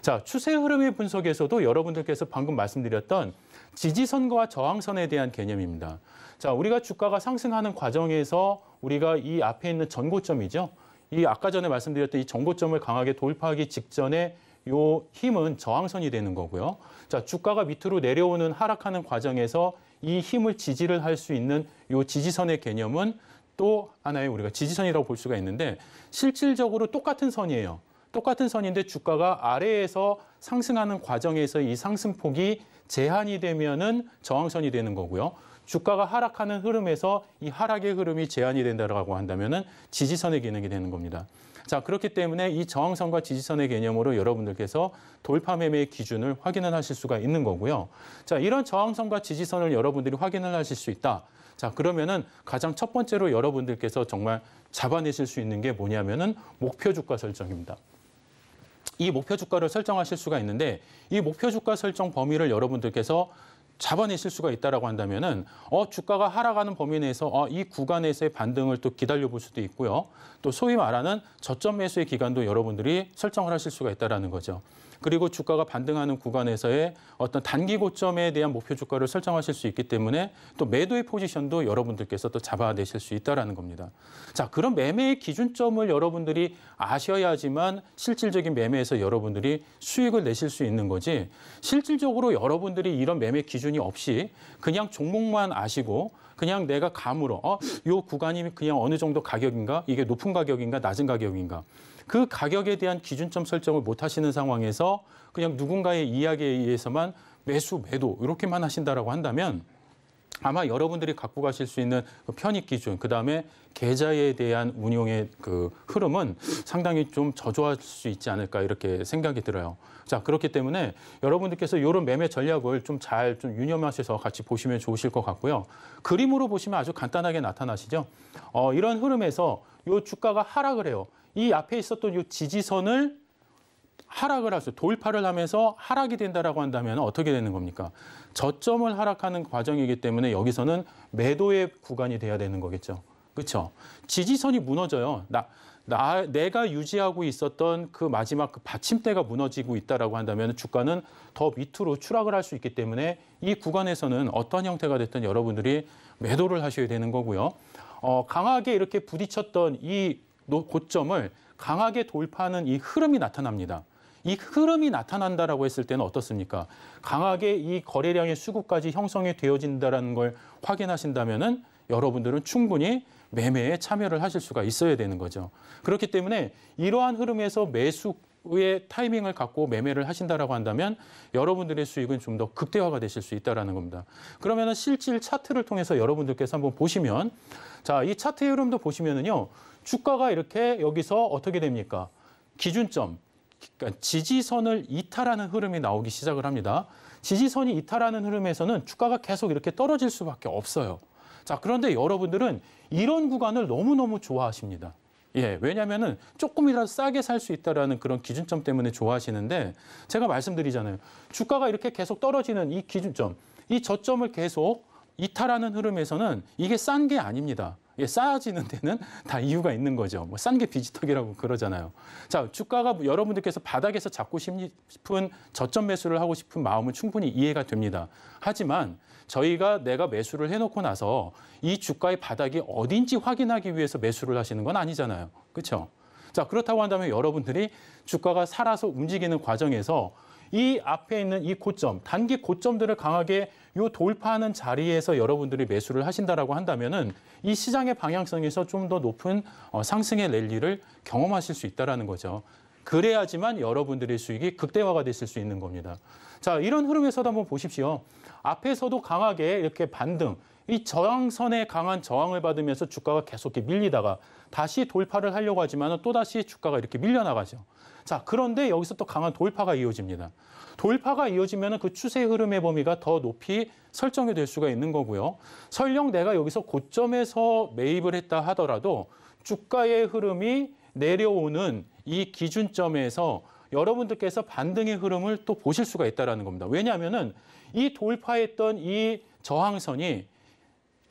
자, 추세 흐름의 분석에서도 여러분들께서 방금 말씀드렸던 지지선과 저항선에 대한 개념입니다. 자, 우리가 주가가 상승하는 과정에서 우리가 이 앞에 있는 전고점이죠. 이 아까 전에 말씀드렸던 이 전고점을 강하게 돌파하기 직전에 요 힘은 저항선이 되는 거고요. 자, 주가가 밑으로 내려오는 하락하는 과정에서 이 힘을 지지를 할 수 있는 요 지지선의 개념은 또 하나의 우리가 지지선이라고 볼 수가 있는데 실질적으로 똑같은 선이에요. 똑같은 선인데 주가가 아래에서 상승하는 과정에서 이 상승폭이 제한이 되면은 저항선이 되는 거고요. 주가가 하락하는 흐름에서 이 하락의 흐름이 제한이 된다고 한다면은 지지선의 기능이 되는 겁니다. 자, 그렇기 때문에 이 저항선과 지지선의 개념으로 여러분들께서 돌파 매매의 기준을 확인을 하실 수가 있는 거고요. 자, 이런 저항선과 지지선을 여러분들이 확인을 하실 수 있다. 자, 그러면은 가장 첫 번째로 여러분들께서 정말 잡아내실 수 있는 게 뭐냐면은 목표 주가 설정입니다. 이 목표 주가를 설정하실 수가 있는데 이 목표 주가 설정 범위를 여러분들께서 잡아내실 수가 있다라고 한다면은 주가가 하락하는 범위 내에서 이 구간에서의 반등을 또 기다려 볼 수도 있고요. 또 소위 말하는 저점 매수의 기간도 여러분들이 설정을 하실 수가 있다라는 거죠. 그리고 주가가 반등하는 구간에서의 어떤 단기 고점에 대한 목표 주가를 설정하실 수 있기 때문에 또 매도의 포지션도 여러분들께서 또 잡아내실 수 있다라는 겁니다. 자, 그런 매매의 기준점을 여러분들이 아셔야지만 실질적인 매매에서 여러분들이 수익을 내실 수 있는 거지 실질적으로 여러분들이 이런 매매 기준이 없이 그냥 종목만 아시고 그냥 내가 감으로 요 구간이 그냥 어느 정도 가격인가? 이게 높은 가격인가? 낮은 가격인가? 그 가격에 대한 기준점 설정을 못 하시는 상황에서 그냥 누군가의 이야기에 의해서만 매수, 매도 이렇게만 하신다라고 한다면 아마 여러분들이 갖고 가실 수 있는 그 편입 기준, 그다음에 계좌에 대한 운용의 그 흐름은 상당히 좀 저조할 수 있지 않을까 이렇게 생각이 들어요. 자, 그렇기 때문에 여러분들께서 이런 매매 전략을 좀 잘 좀 유념하셔서 같이 보시면 좋으실 것 같고요. 그림으로 보시면 아주 간단하게 나타나시죠. 이런 흐름에서 이 주가가 하락을 해요. 이 앞에 있었던 이 지지선을 하락을 하죠. 돌파를 하면서 하락이 된다라고 한다면 어떻게 되는 겁니까? 저점을 하락하는 과정이기 때문에 여기서는 매도의 구간이 돼야 되는 거겠죠. 그렇죠? 지지선이 무너져요. 내가 유지하고 있었던 그 마지막 그 받침대가 무너지고 있다라고 한다면 주가는 더 밑으로 추락을 할 수 있기 때문에 이 구간에서는 어떤 형태가 됐든 여러분들이 매도를 하셔야 되는 거고요. 강하게 이렇게 부딪혔던 이 고점을 강하게 돌파하는 이 흐름이 나타납니다. 이 흐름이 나타난다라고 했을 때는 어떻습니까? 강하게 이 거래량의 수급까지 형성이 되어진다는 걸 확인하신다면은 여러분들은 충분히 매매에 참여를 하실 수가 있어야 되는 거죠. 그렇기 때문에 이러한 흐름에서 매수의 타이밍을 갖고 매매를 하신다라고 한다면 여러분들의 수익은 좀 더 극대화가 되실 수 있다라는 겁니다. 그러면은 실질 차트를 통해서 여러분들께서 한번 보시면 자, 이 차트의 흐름도 보시면은요. 주가가 이렇게 여기서 어떻게 됩니까? 기준점, 그러니까 지지선을 이탈하는 흐름이 나오기 시작을 합니다. 지지선이 이탈하는 흐름에서는 주가가 계속 이렇게 떨어질 수밖에 없어요. 자, 그런데 여러분들은 이런 구간을 너무너무 좋아하십니다. 예, 왜냐면은 조금이라도 싸게 살 수 있다라는 그런 기준점 때문에 좋아하시는데 제가 말씀드리잖아요. 주가가 이렇게 계속 떨어지는 이 기준점, 이 저점을 계속 이탈하는 흐름에서는 이게 싼 게 아닙니다. 예, 싸지는 데는 다 이유가 있는 거죠. 뭐 싼 게 비지떡이라고 그러잖아요. 자, 주가가 여러분들께서 바닥에서 잡고 싶은 저점 매수를 하고 싶은 마음은 충분히 이해가 됩니다. 하지만 저희가 내가 매수를 해놓고 나서 이 주가의 바닥이 어딘지 확인하기 위해서 매수를 하시는 건 아니잖아요. 그렇죠? 자, 그렇다고 한다면 여러분들이 주가가 살아서 움직이는 과정에서 이 앞에 있는 이 고점, 단기 고점들을 강하게 요 돌파하는 자리에서 여러분들이 매수를 하신다라고 한다면은 이 시장의 방향성에서 좀 더 높은 상승의 랠리를 경험하실 수 있다라는 거죠. 그래야지만 여러분들의 수익이 극대화가 됐을 수 있는 겁니다. 자, 이런 흐름에서도 한번 보십시오. 앞에서도 강하게 이렇게 반등, 이 저항선에 강한 저항을 받으면서 주가가 계속 이렇게 밀리다가 다시 돌파를 하려고 하지만 또다시 주가가 이렇게 밀려나가죠. 자, 그런데 여기서 또 강한 돌파가 이어집니다. 돌파가 이어지면 그 추세 흐름의 범위가 더 높이 설정이 될 수가 있는 거고요. 설령 내가 여기서 고점에서 매입을 했다 하더라도 주가의 흐름이 내려오는 이 기준점에서 여러분들께서 반등의 흐름을 또 보실 수가 있다는 겁니다. 왜냐하면 이 돌파했던 이 저항선이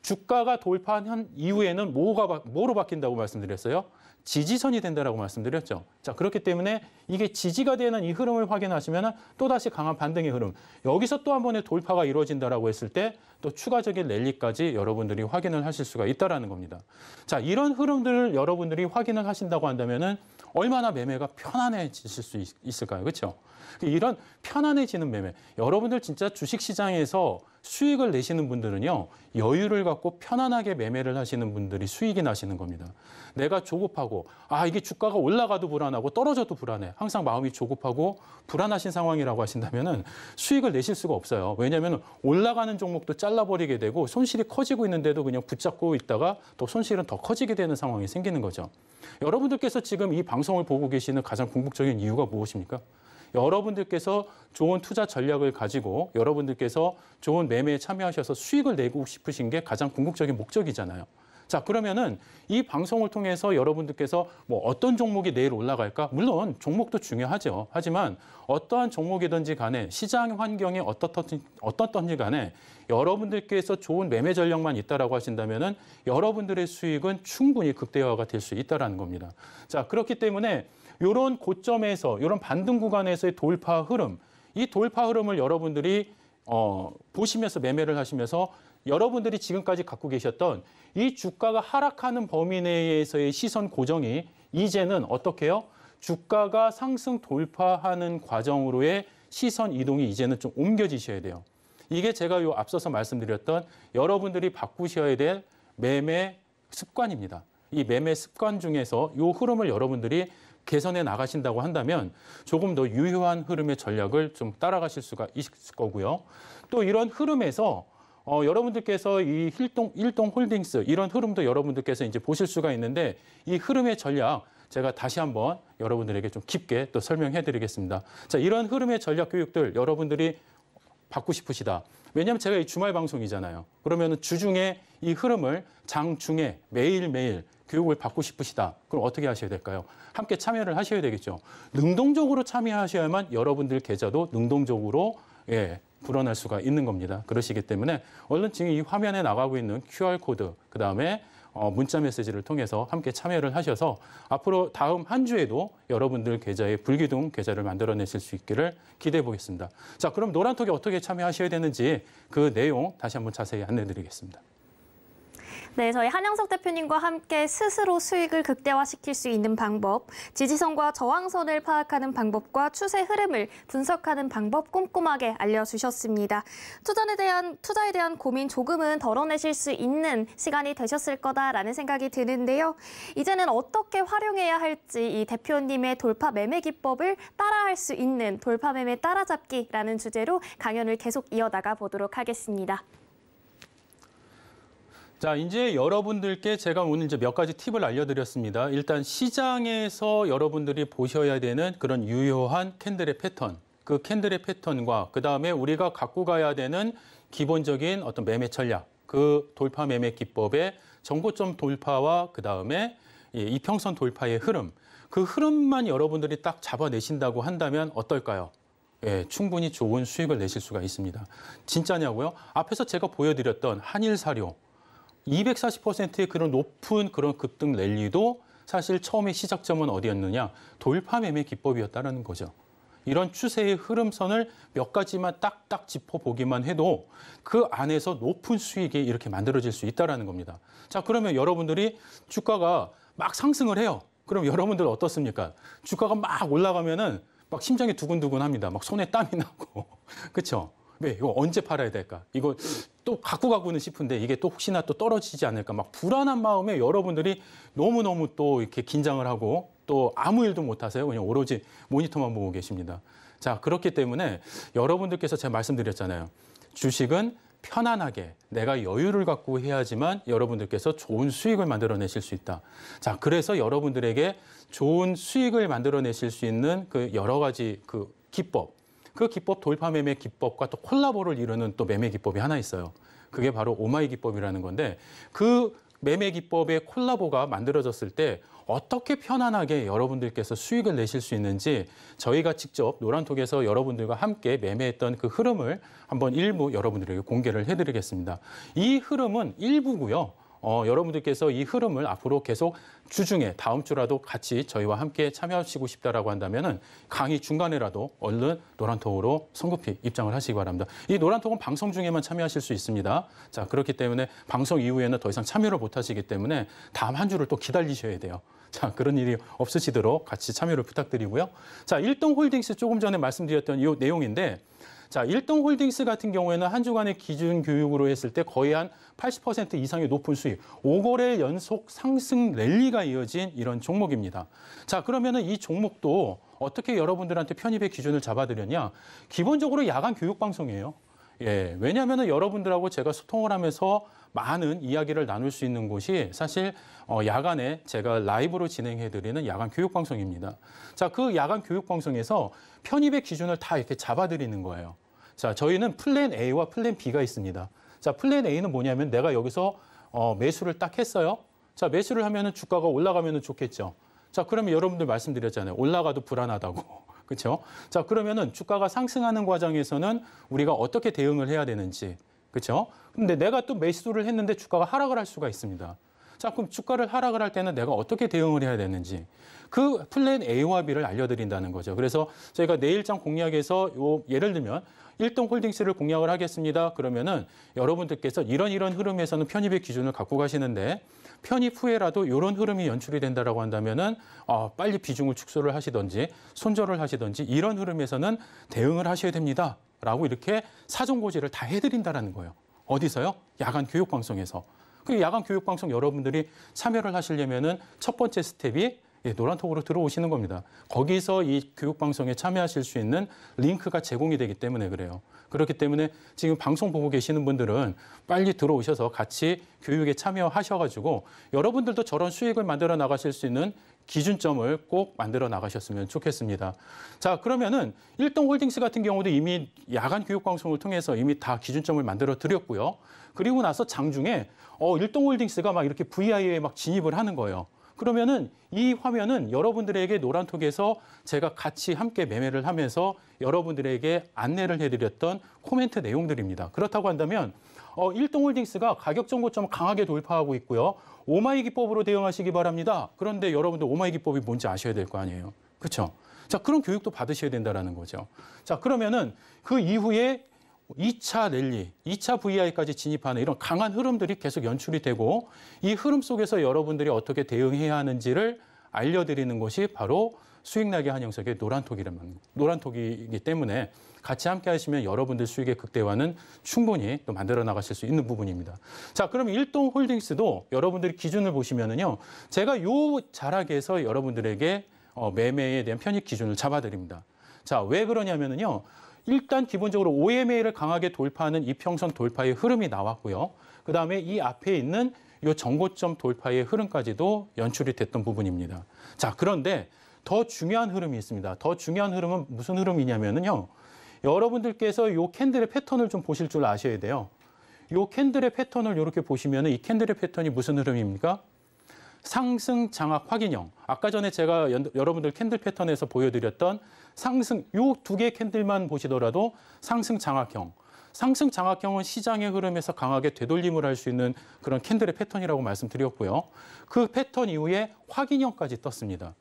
주가가 돌파한 이후에는 뭐로 바뀐다고 말씀드렸어요? 지지선이 된다라고 말씀드렸죠. 자, 그렇기 때문에 이게 지지가 되는 이 흐름을 확인하시면 또다시 강한 반등의 흐름. 여기서 또 한 번의 돌파가 이루어진다라고 했을 때 또 추가적인 랠리까지 여러분들이 확인을 하실 수가 있다라는 겁니다. 자, 이런 흐름들을 여러분들이 확인을 하신다고 한다면은 얼마나 매매가 편안해지실 수 있을까요? 그렇죠? 이런 편안해지는 매매. 여러분들 진짜 주식시장에서 수익을 내시는 분들은요, 여유를 갖고 편안하게 매매를 하시는 분들이 수익이 나시는 겁니다. 내가 조급하고, 이게 주가가 올라가도 불안하고 떨어져도 불안해. 항상 마음이 조급하고 불안하신 상황이라고 하신다면은 수익을 내실 수가 없어요. 왜냐하면 올라가는 종목도 잘라버리게 되고 손실이 커지고 있는데도 그냥 붙잡고 있다가 또 손실은 더 커지게 되는 상황이 생기는 거죠. 여러분들께서 지금 이 방송을 보고 계시는 가장 궁극적인 이유가 무엇입니까? 여러분들께서 좋은 투자 전략을 가지고 여러분들께서 좋은 매매에 참여하셔서 수익을 내고 싶으신 게 가장 궁극적인 목적이잖아요. 자, 그러면은 이 방송을 통해서 여러분들께서 뭐 어떤 종목이 내일 올라갈까? 물론 종목도 중요하죠. 하지만 어떠한 종목이든지 간에 시장 환경이 어떻든지 간에 여러분들께서 좋은 매매 전략만 있다라고 하신다면은 여러분들의 수익은 충분히 극대화가 될 수 있다라는 겁니다. 자, 그렇기 때문에 이런 고점에서 이런 반등 구간에서의 돌파 흐름, 이 돌파 흐름을 여러분들이 보시면서 매매를 하시면서 여러분들이 지금까지 갖고 계셨던 이 주가가 하락하는 범위 내에서의 시선 고정이 이제는 어떻게 해요? 주가가 상승 돌파하는 과정으로의 시선 이동이 이제는 좀 옮겨지셔야 돼요. 이게 제가 요 앞서서 말씀드렸던 여러분들이 바꾸셔야 될 매매 습관입니다. 이 매매 습관 중에서 요 흐름을 여러분들이 개선해 나가신다고 한다면 조금 더 유효한 흐름의 전략을 좀 따라가실 수가 있을 거고요. 또 이런 흐름에서 여러분들께서 이 일동 홀딩스 이런 흐름도 여러분들께서 이제 보실 수가 있는데 이 흐름의 전략 제가 다시 한번 여러분들에게 좀 깊게 또 설명해 드리겠습니다. 자, 이런 흐름의 전략 교육들 여러분들이 받고 싶으시다. 왜냐하면 제가 이 주말 방송이잖아요. 그러면 주중에 이 흐름을 장중에 매일매일 교육을 받고 싶으시다. 그럼 어떻게 하셔야 될까요? 함께 참여를 하셔야 되겠죠. 능동적으로 참여하셔야만 여러분들 계좌도 능동적으로 불어날 수가 있는 겁니다. 그러시기 때문에 얼른 지금 이 화면에 나가고 있는 QR코드, 그다음에 문자 메시지를 통해서 함께 참여를 하셔서 앞으로 다음 한 주에도 여러분들 계좌에 불기둥 계좌를 만들어내실 수 있기를 기대해 보겠습니다. 자, 그럼 노란톡에 어떻게 참여하셔야 되는지 그 내용 다시 한번 자세히 안내해 드리겠습니다. 네, 저희 한영석 대표님과 함께 스스로 수익을 극대화시킬 수 있는 방법, 지지선과 저항선을 파악하는 방법과 추세 흐름을 분석하는 방법 꼼꼼하게 알려주셨습니다. 투자에 대한 고민 조금은 덜어내실 수 있는 시간이 되셨을 거다라는 생각이 드는데요. 이제는 어떻게 활용해야 할지 이 대표님의 돌파 매매 기법을 따라할 수 있는 돌파 매매 따라잡기라는 주제로 강연을 계속 이어나가 보도록 하겠습니다. 자, 이제 여러분들께 제가 오늘 이제 몇 가지 팁을 알려드렸습니다. 일단 시장에서 여러분들이 보셔야 되는 그런 유효한 캔들의 패턴, 그 캔들의 패턴과 그다음에 우리가 갖고 가야 되는 기본적인 어떤 매매 전략, 그 돌파 매매 기법의 정고점 돌파와 그다음에 이평선 돌파의 흐름, 그 흐름만 여러분들이 딱 잡아내신다고 한다면 어떨까요? 충분히 좋은 수익을 내실 수가 있습니다. 진짜냐고요? 앞에서 제가 보여드렸던 한일사료, 240%의 그런 높은 그런 급등 랠리도 사실 처음에 시작점은 어디였느냐? 돌파 매매 기법이었다는 거죠. 이런 추세의 흐름선을 몇 가지만 딱딱 짚어보기만 해도 그 안에서 높은 수익이 이렇게 만들어질 수 있다는 겁니다. 자, 그러면 여러분들이 주가가 막 상승을 해요. 그럼 여러분들 어떻습니까? 주가가 막 올라가면은 막 심장이 두근두근합니다. 막 손에 땀이 나고. 그렇죠? 왜 이거 언제 팔아야 될까? 이거 또 갖고 가고는 싶은데 이게 또 혹시나 또 떨어지지 않을까? 막 불안한 마음에 여러분들이 너무너무 또 이렇게 긴장을 하고 또 아무 일도 못 하세요. 그냥 오로지 모니터만 보고 계십니다. 자, 그렇기 때문에 여러분들께서 제가 말씀드렸잖아요. 주식은 편안하게 내가 여유를 갖고 해야지만 여러분들께서 좋은 수익을 만들어내실 수 있다. 자, 그래서 여러분들에게 좋은 수익을 만들어내실 수 있는 그 여러 가지 그 기법, 그 기법 돌파 매매 기법과 또 콜라보를 이루는 또 매매 기법이 하나 있어요. 그게 바로 오마이 기법이라는 건데 그 매매 기법의 콜라보가 만들어졌을 때 어떻게 편안하게 여러분들께서 수익을 내실 수 있는지 저희가 직접 노란톡에서 여러분들과 함께 매매했던 그 흐름을 한번 일부 여러분들에게 공개를 해드리겠습니다. 이 흐름은 일부고요. 여러분들께서 이 흐름을 앞으로 계속 주중에 다음 주라도 같이 저희와 함께 참여하시고 싶다라고 한다면은 강의 중간에라도 얼른 노란톡으로 성급히 입장을 하시기 바랍니다. 이 노란톡은 방송 중에만 참여하실 수 있습니다. 자, 그렇기 때문에 방송 이후에는 더 이상 참여를 못 하시기 때문에 다음 한 주를 또 기다리셔야 돼요. 자, 그런 일이 없으시도록 같이 참여를 부탁드리고요. 자, 일동홀딩스 조금 전에 말씀드렸던 이 내용인데 자, 일동홀딩스 같은 경우에는 한 주간의 기준 교육으로 했을 때 거의 한 80% 이상의 높은 수익, 5거래 연속 상승 랠리가 이어진 이런 종목입니다. 자, 그러면은 이 종목도 어떻게 여러분들한테 편입의 기준을 잡아드렸냐? 기본적으로 야간 교육 방송이에요. 예, 왜냐하면 여러분들하고 제가 소통을 하면서 많은 이야기를 나눌 수 있는 곳이 사실 야간에 제가 라이브로 진행해드리는 야간 교육 방송입니다. 자, 그 야간 교육 방송에서 편입의 기준을 다 이렇게 잡아드리는 거예요. 자, 저희는 플랜 A와 플랜 B가 있습니다. 자, 플랜 A는 뭐냐면 내가 여기서 매수를 딱 했어요. 자, 매수를 하면은 주가가 올라가면은 좋겠죠. 자, 그러면 여러분들 말씀드렸잖아요. 올라가도 불안하다고. 그렇죠? 자, 그러면은 주가가 상승하는 과정에서는 우리가 어떻게 대응을 해야 되는지. 그렇죠? 근데 내가 또 매수를 했는데 주가가 하락을 할 수가 있습니다. 자, 그럼 주가를 하락을 할 때는 내가 어떻게 대응을 해야 되는지 그 플랜 A와 B를 알려드린다는 거죠. 그래서 저희가 내일장 공략에서 예를 들면 일동홀딩스를 공략을 하겠습니다. 그러면은 여러분들께서 이런 흐름에서는 편입의 기준을 갖고 가시는데 편입 후에라도 이런 흐름이 연출이 된다라고 한다면은 빨리 비중을 축소를 하시든지 손절을 하시든지 이런 흐름에서는 대응을 하셔야 됩니다. 라고 이렇게 사정고지를 다 해드린다라는 거예요. 어디서요? 야간 교육방송에서. 그 야간 교육방송 여러분들이 참여를 하시려면은 첫 번째 스텝이 노란톡으로 들어오시는 겁니다. 거기서 이 교육방송에 참여하실 수 있는 링크가 제공이 되기 때문에 그래요. 그렇기 때문에 지금 방송 보고 계시는 분들은 빨리 들어오셔서 같이 교육에 참여하셔가지고 여러분들도 저런 수익을 만들어 나가실 수 있는 기준점을 꼭 만들어 나가셨으면 좋겠습니다. 자, 그러면은 일동홀딩스 같은 경우도 이미 야간 교육방송을 통해서 이미 다 기준점을 만들어 드렸고요. 그리고 나서 장중에 일동홀딩스가 막 이렇게 VI에 막 진입을 하는 거예요. 그러면은 이 화면은 여러분들에게 노란톡에서 제가 같이 함께 매매를 하면서 여러분들에게 안내를 해드렸던 코멘트 내용들입니다. 그렇다고 한다면 일동홀딩스가 가격 정고점을 강하게 돌파하고 있고요. 오마이 기법으로 대응하시기 바랍니다. 그런데 여러분들 오마이 기법이 뭔지 아셔야 될 거 아니에요. 그렇죠? 자, 그런 교육도 받으셔야 된다는 거죠. 자, 그러면은 그 이후에 2차 랠리, 2차 VI까지 진입하는 이런 강한 흐름들이 계속 연출이 되고 이 흐름 속에서 여러분들이 어떻게 대응해야 하는지를 알려드리는 것이 바로 수익나게 한영석의 노란톡이기 때문에 같이 함께 하시면 여러분들 수익의 극대화는 충분히 또 만들어 나가실 수 있는 부분입니다. 자, 그럼 일동홀딩스도 여러분들이 기준을 보시면은요, 제가 요 자락에서 여러분들에게 매매에 대한 편입 기준을 잡아드립니다. 자, 왜 그러냐면은요, 일단 기본적으로 OMA를 강하게 돌파하는 이평선 돌파의 흐름이 나왔고요. 그다음에 이 앞에 있는 이 정고점 돌파의 흐름까지도 연출이 됐던 부분입니다. 자, 그런데 더 중요한 흐름이 있습니다. 더 중요한 흐름은 무슨 흐름이냐면요. 여러분들께서 이 캔들의 패턴을 좀 보실 줄 아셔야 돼요. 이 캔들의 패턴을 이렇게 보시면 이 캔들의 패턴이 무슨 흐름입니까? 상승 장악 확인형. 아까 전에 제가 여러분들 캔들 패턴에서 보여드렸던 상승, 요 두 개의 캔들만 보시더라도 상승 장악형. 상승 장악형은 시장의 흐름에서 강하게 되돌림을 할 수 있는 그런 캔들의 패턴이라고 말씀드렸고요. 그 패턴 이후에 확인형까지 떴습니다.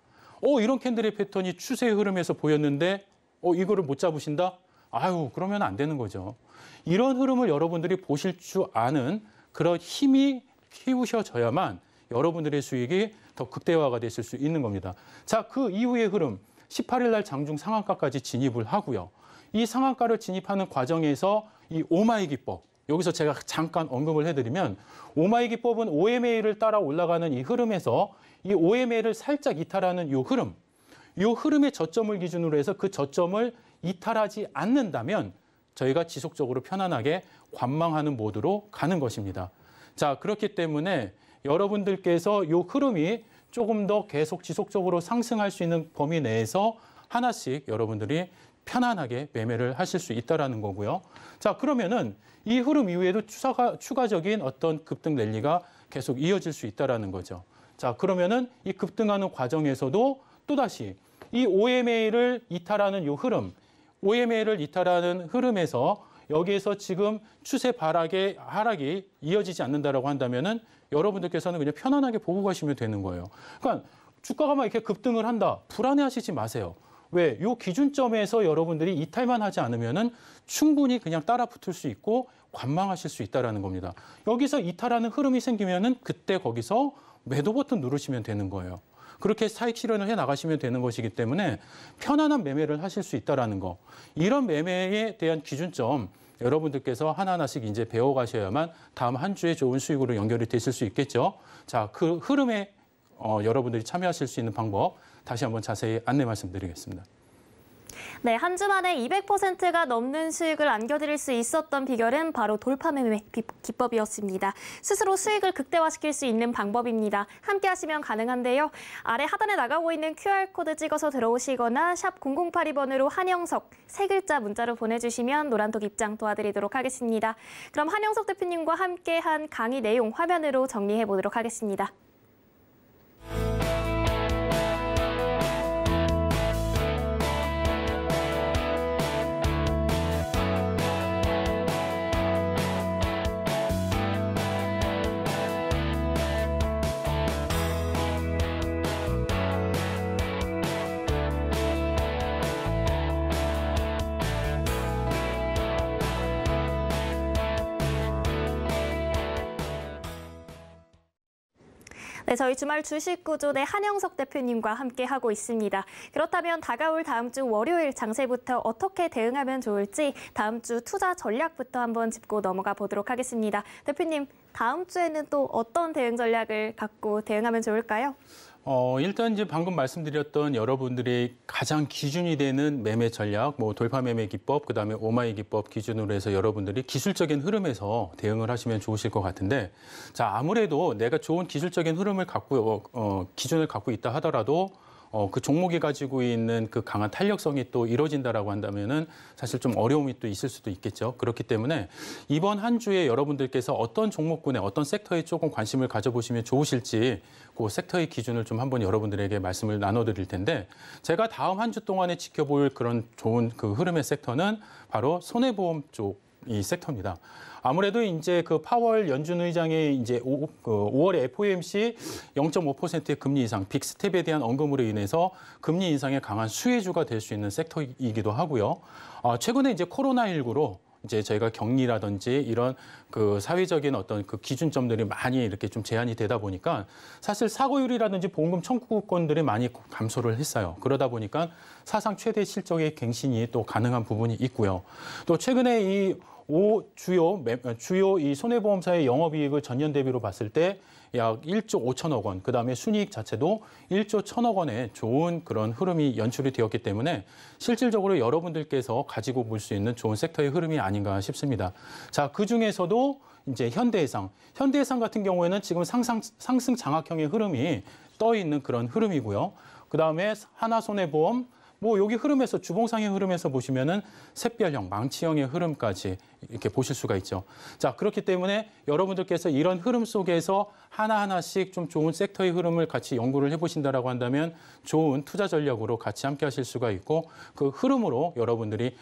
이런 캔들의 패턴이 추세의 흐름에서 보였는데 이거를 못 잡으신다? 아유, 그러면 안 되는 거죠. 이런 흐름을 여러분들이 보실 줄 아는 그런 힘이 키우셔져야만 여러분들의 수익이 더 극대화가 됐을 수 있는 겁니다. 자, 그 이후의 흐름 18일 날 장중 상한가까지 진입을 하고요. 이 상한가를 진입하는 과정에서 이 오마이 기법, 여기서 제가 잠깐 언급을 해드리면 오마이 기법은 OMA를 따라 올라가는 이 흐름에서 이 OMA를 살짝 이탈하는 이 흐름의 저점을 기준으로 해서 그 저점을 이탈하지 않는다면 저희가 지속적으로 편안하게 관망하는 모드로 가는 것입니다. 자, 그렇기 때문에 여러분들께서 이 흐름이 조금 더 계속 지속적으로 상승할 수 있는 범위 내에서 하나씩 여러분들이 편안하게 매매를 하실 수 있다는 거고요. 자, 그러면은 이 흐름 이후에도 추가적인 어떤 급등 랠리가 계속 이어질 수 있다는 거죠. 자, 그러면은 이 급등하는 과정에서도 또다시 이 OMA를 이탈하는 이 흐름, OMA를 이탈하는 흐름에서 여기에서 지금 추세 하락이 이어지지 않는다라고 한다면은 여러분들께서는 그냥 편안하게 보고 가시면 되는 거예요. 그러니까 주가가 막 이렇게 급등을 한다. 불안해하시지 마세요. 왜? 요 기준점에서 여러분들이 이탈만 하지 않으면은 충분히 그냥 따라 붙을 수 있고 관망하실 수 있다라는 겁니다. 여기서 이탈하는 흐름이 생기면은 그때 거기서 매도 버튼 누르시면 되는 거예요. 그렇게 사익 실현을 해 나가시면 되는 것이기 때문에 편안한 매매를 하실 수 있다라는 거. 이런 매매에 대한 기준점 여러분들께서 하나하나씩 이제 배워가셔야만 다음 한 주에 좋은 수익으로 연결이 되실 수 있겠죠. 자, 그 흐름에 여러분들이 참여하실 수 있는 방법 다시 한번 자세히 안내 말씀드리겠습니다. 네, 한 주 만에 200%가 넘는 수익을 안겨드릴 수 있었던 비결은 바로 돌파 매매 기법이었습니다. 스스로 수익을 극대화시킬 수 있는 방법입니다. 함께 하시면 가능한데요. 아래 하단에 나가고 있는 QR코드 찍어서 들어오시거나 샵 0082번으로 한영석 세 글자 문자로 보내주시면 노란톡 입장 도와드리도록 하겠습니다. 그럼 한영석 대표님과 함께한 강의 내용 화면으로 정리해 보도록 하겠습니다. 네, 저희 주말 주식 구조대 한영석 대표님과 함께하고 있습니다. 그렇다면 다가올 다음 주 월요일 장세부터 어떻게 대응하면 좋을지 다음 주 투자 전략부터 한번 짚고 넘어가 보도록 하겠습니다. 대표님, 다음 주에는 또 어떤 대응 전략을 갖고 대응하면 좋을까요? 일단 이제 방금 말씀드렸던 여러분들의 가장 기준이 되는 매매 전략, 뭐 돌파 매매 기법, 그다음에 오마이 기법 기준으로 해서 여러분들이 기술적인 흐름에서 대응을 하시면 좋으실 것 같은데, 자, 아무래도 내가 좋은 기술적인 흐름을 갖고 기준을 갖고 있다 하더라도 그 종목이 가지고 있는 그 강한 탄력성이 또 이루어진다라고 한다면은 사실 좀 어려움이 또 있을 수도 있겠죠. 그렇기 때문에 이번 한 주에 여러분들께서 어떤 종목군에 어떤 섹터에 조금 관심을 가져보시면 좋으실지 그 섹터의 기준을 좀 한번 여러분들에게 말씀을 나눠드릴 텐데, 제가 다음 한 주 동안에 지켜볼 그런 좋은 그 흐름의 섹터는 바로 손해보험 쪽 이 섹터입니다. 아무래도 이제 그 파월 연준 의장의 이제 5월에 FOMC 0.5%의 금리 인상, 빅스텝에 대한 언급으로 인해서 금리 인상에 강한 수혜주가 될 수 있는 섹터이기도 하고요. 최근에 이제 코로나19로 이제 저희가 격리라든지 이런 그 사회적인 어떤 그 기준점들이 많이 이렇게 좀 제한이 되다 보니까 사실 사고율이라든지 보험금 청구권들이 많이 감소를 했어요. 그러다 보니까 사상 최대 실적의 갱신이 또 가능한 부분이 있고요. 또 최근에 이 주요 이 손해보험사의 영업이익을 전년 대비로 봤을 때 약 1조 5천억 원, 그다음에 순이익 자체도 1조 1천억 원의 좋은 그런 흐름이 연출이 되었기 때문에 실질적으로 여러분들께서 가지고 볼 수 있는 좋은 섹터의 흐름이 아닌가 싶습니다. 자, 그중에서도 이제 현대해상 같은 경우에는 지금 상승 장악형의 흐름이 떠 있는 그런 흐름이고요. 그다음에 하나손해보험, 뭐 여기 흐름에서 주봉상의 흐름에서 보시면은 샛별형, 망치형의 흐름까지 이렇게 보실 수가 있죠. 자, 그렇기 때문에 여러분들께서 이런 흐름 속에서 하나하나씩 좀 좋은 섹터의 흐름을 같이 연구를 해보신다라고 한다면 좋은 투자 전략으로 같이 함께 하실 수가 있고, 그 흐름으로 여러분들이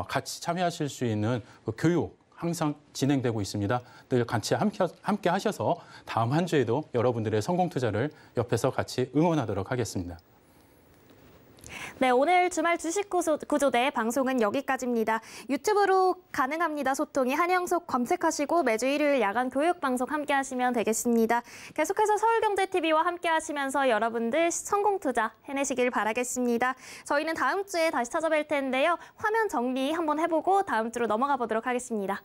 같이 참여하실 수 있는 그 교육 항상 진행되고 있습니다. 늘 같이 함께 하셔서 다음 한 주에도 여러분들의 성공 투자를 옆에서 같이 응원하도록 하겠습니다. 네, 오늘 주말 주식 구조대 방송은 여기까지입니다. 유튜브로 가능합니다. 소통이 한영석 검색하시고 매주 일요일 야간 교육 방송 함께 하시면 되겠습니다. 계속해서 서울경제TV와 함께 하시면서 여러분들 성공 투자 해내시길 바라겠습니다. 저희는 다음 주에 다시 찾아뵐 텐데요. 화면 정리 한번 해보고 다음 주로 넘어가 보도록 하겠습니다.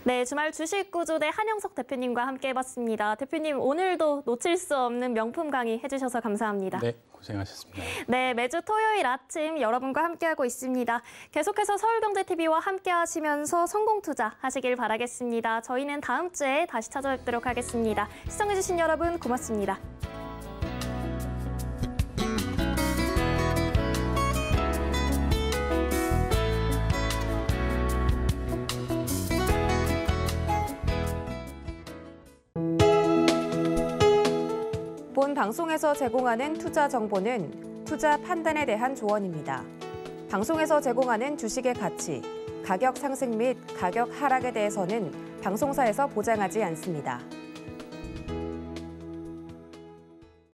네, 주말 주식 구조대 한영석 대표님과 함께 해봤습니다. 대표님, 오늘도 놓칠 수 없는 명품 강의 해주셔서 감사합니다. 네, 고생하셨습니다. 네, 매주 토요일 아침 여러분과 함께하고 있습니다. 계속해서 서울경제TV와 함께 하시면서 성공 투자 하시길 바라겠습니다. 저희는 다음 주에 다시 찾아뵙도록 하겠습니다. 시청해주신 여러분 고맙습니다. 본 방송에서 제공하는 투자 정보는 투자 판단에 대한 조언입니다. 방송에서 제공하는 주식의 가치, 가격 상승 및 가격 하락에 대해서는 방송사에서 보장하지 않습니다.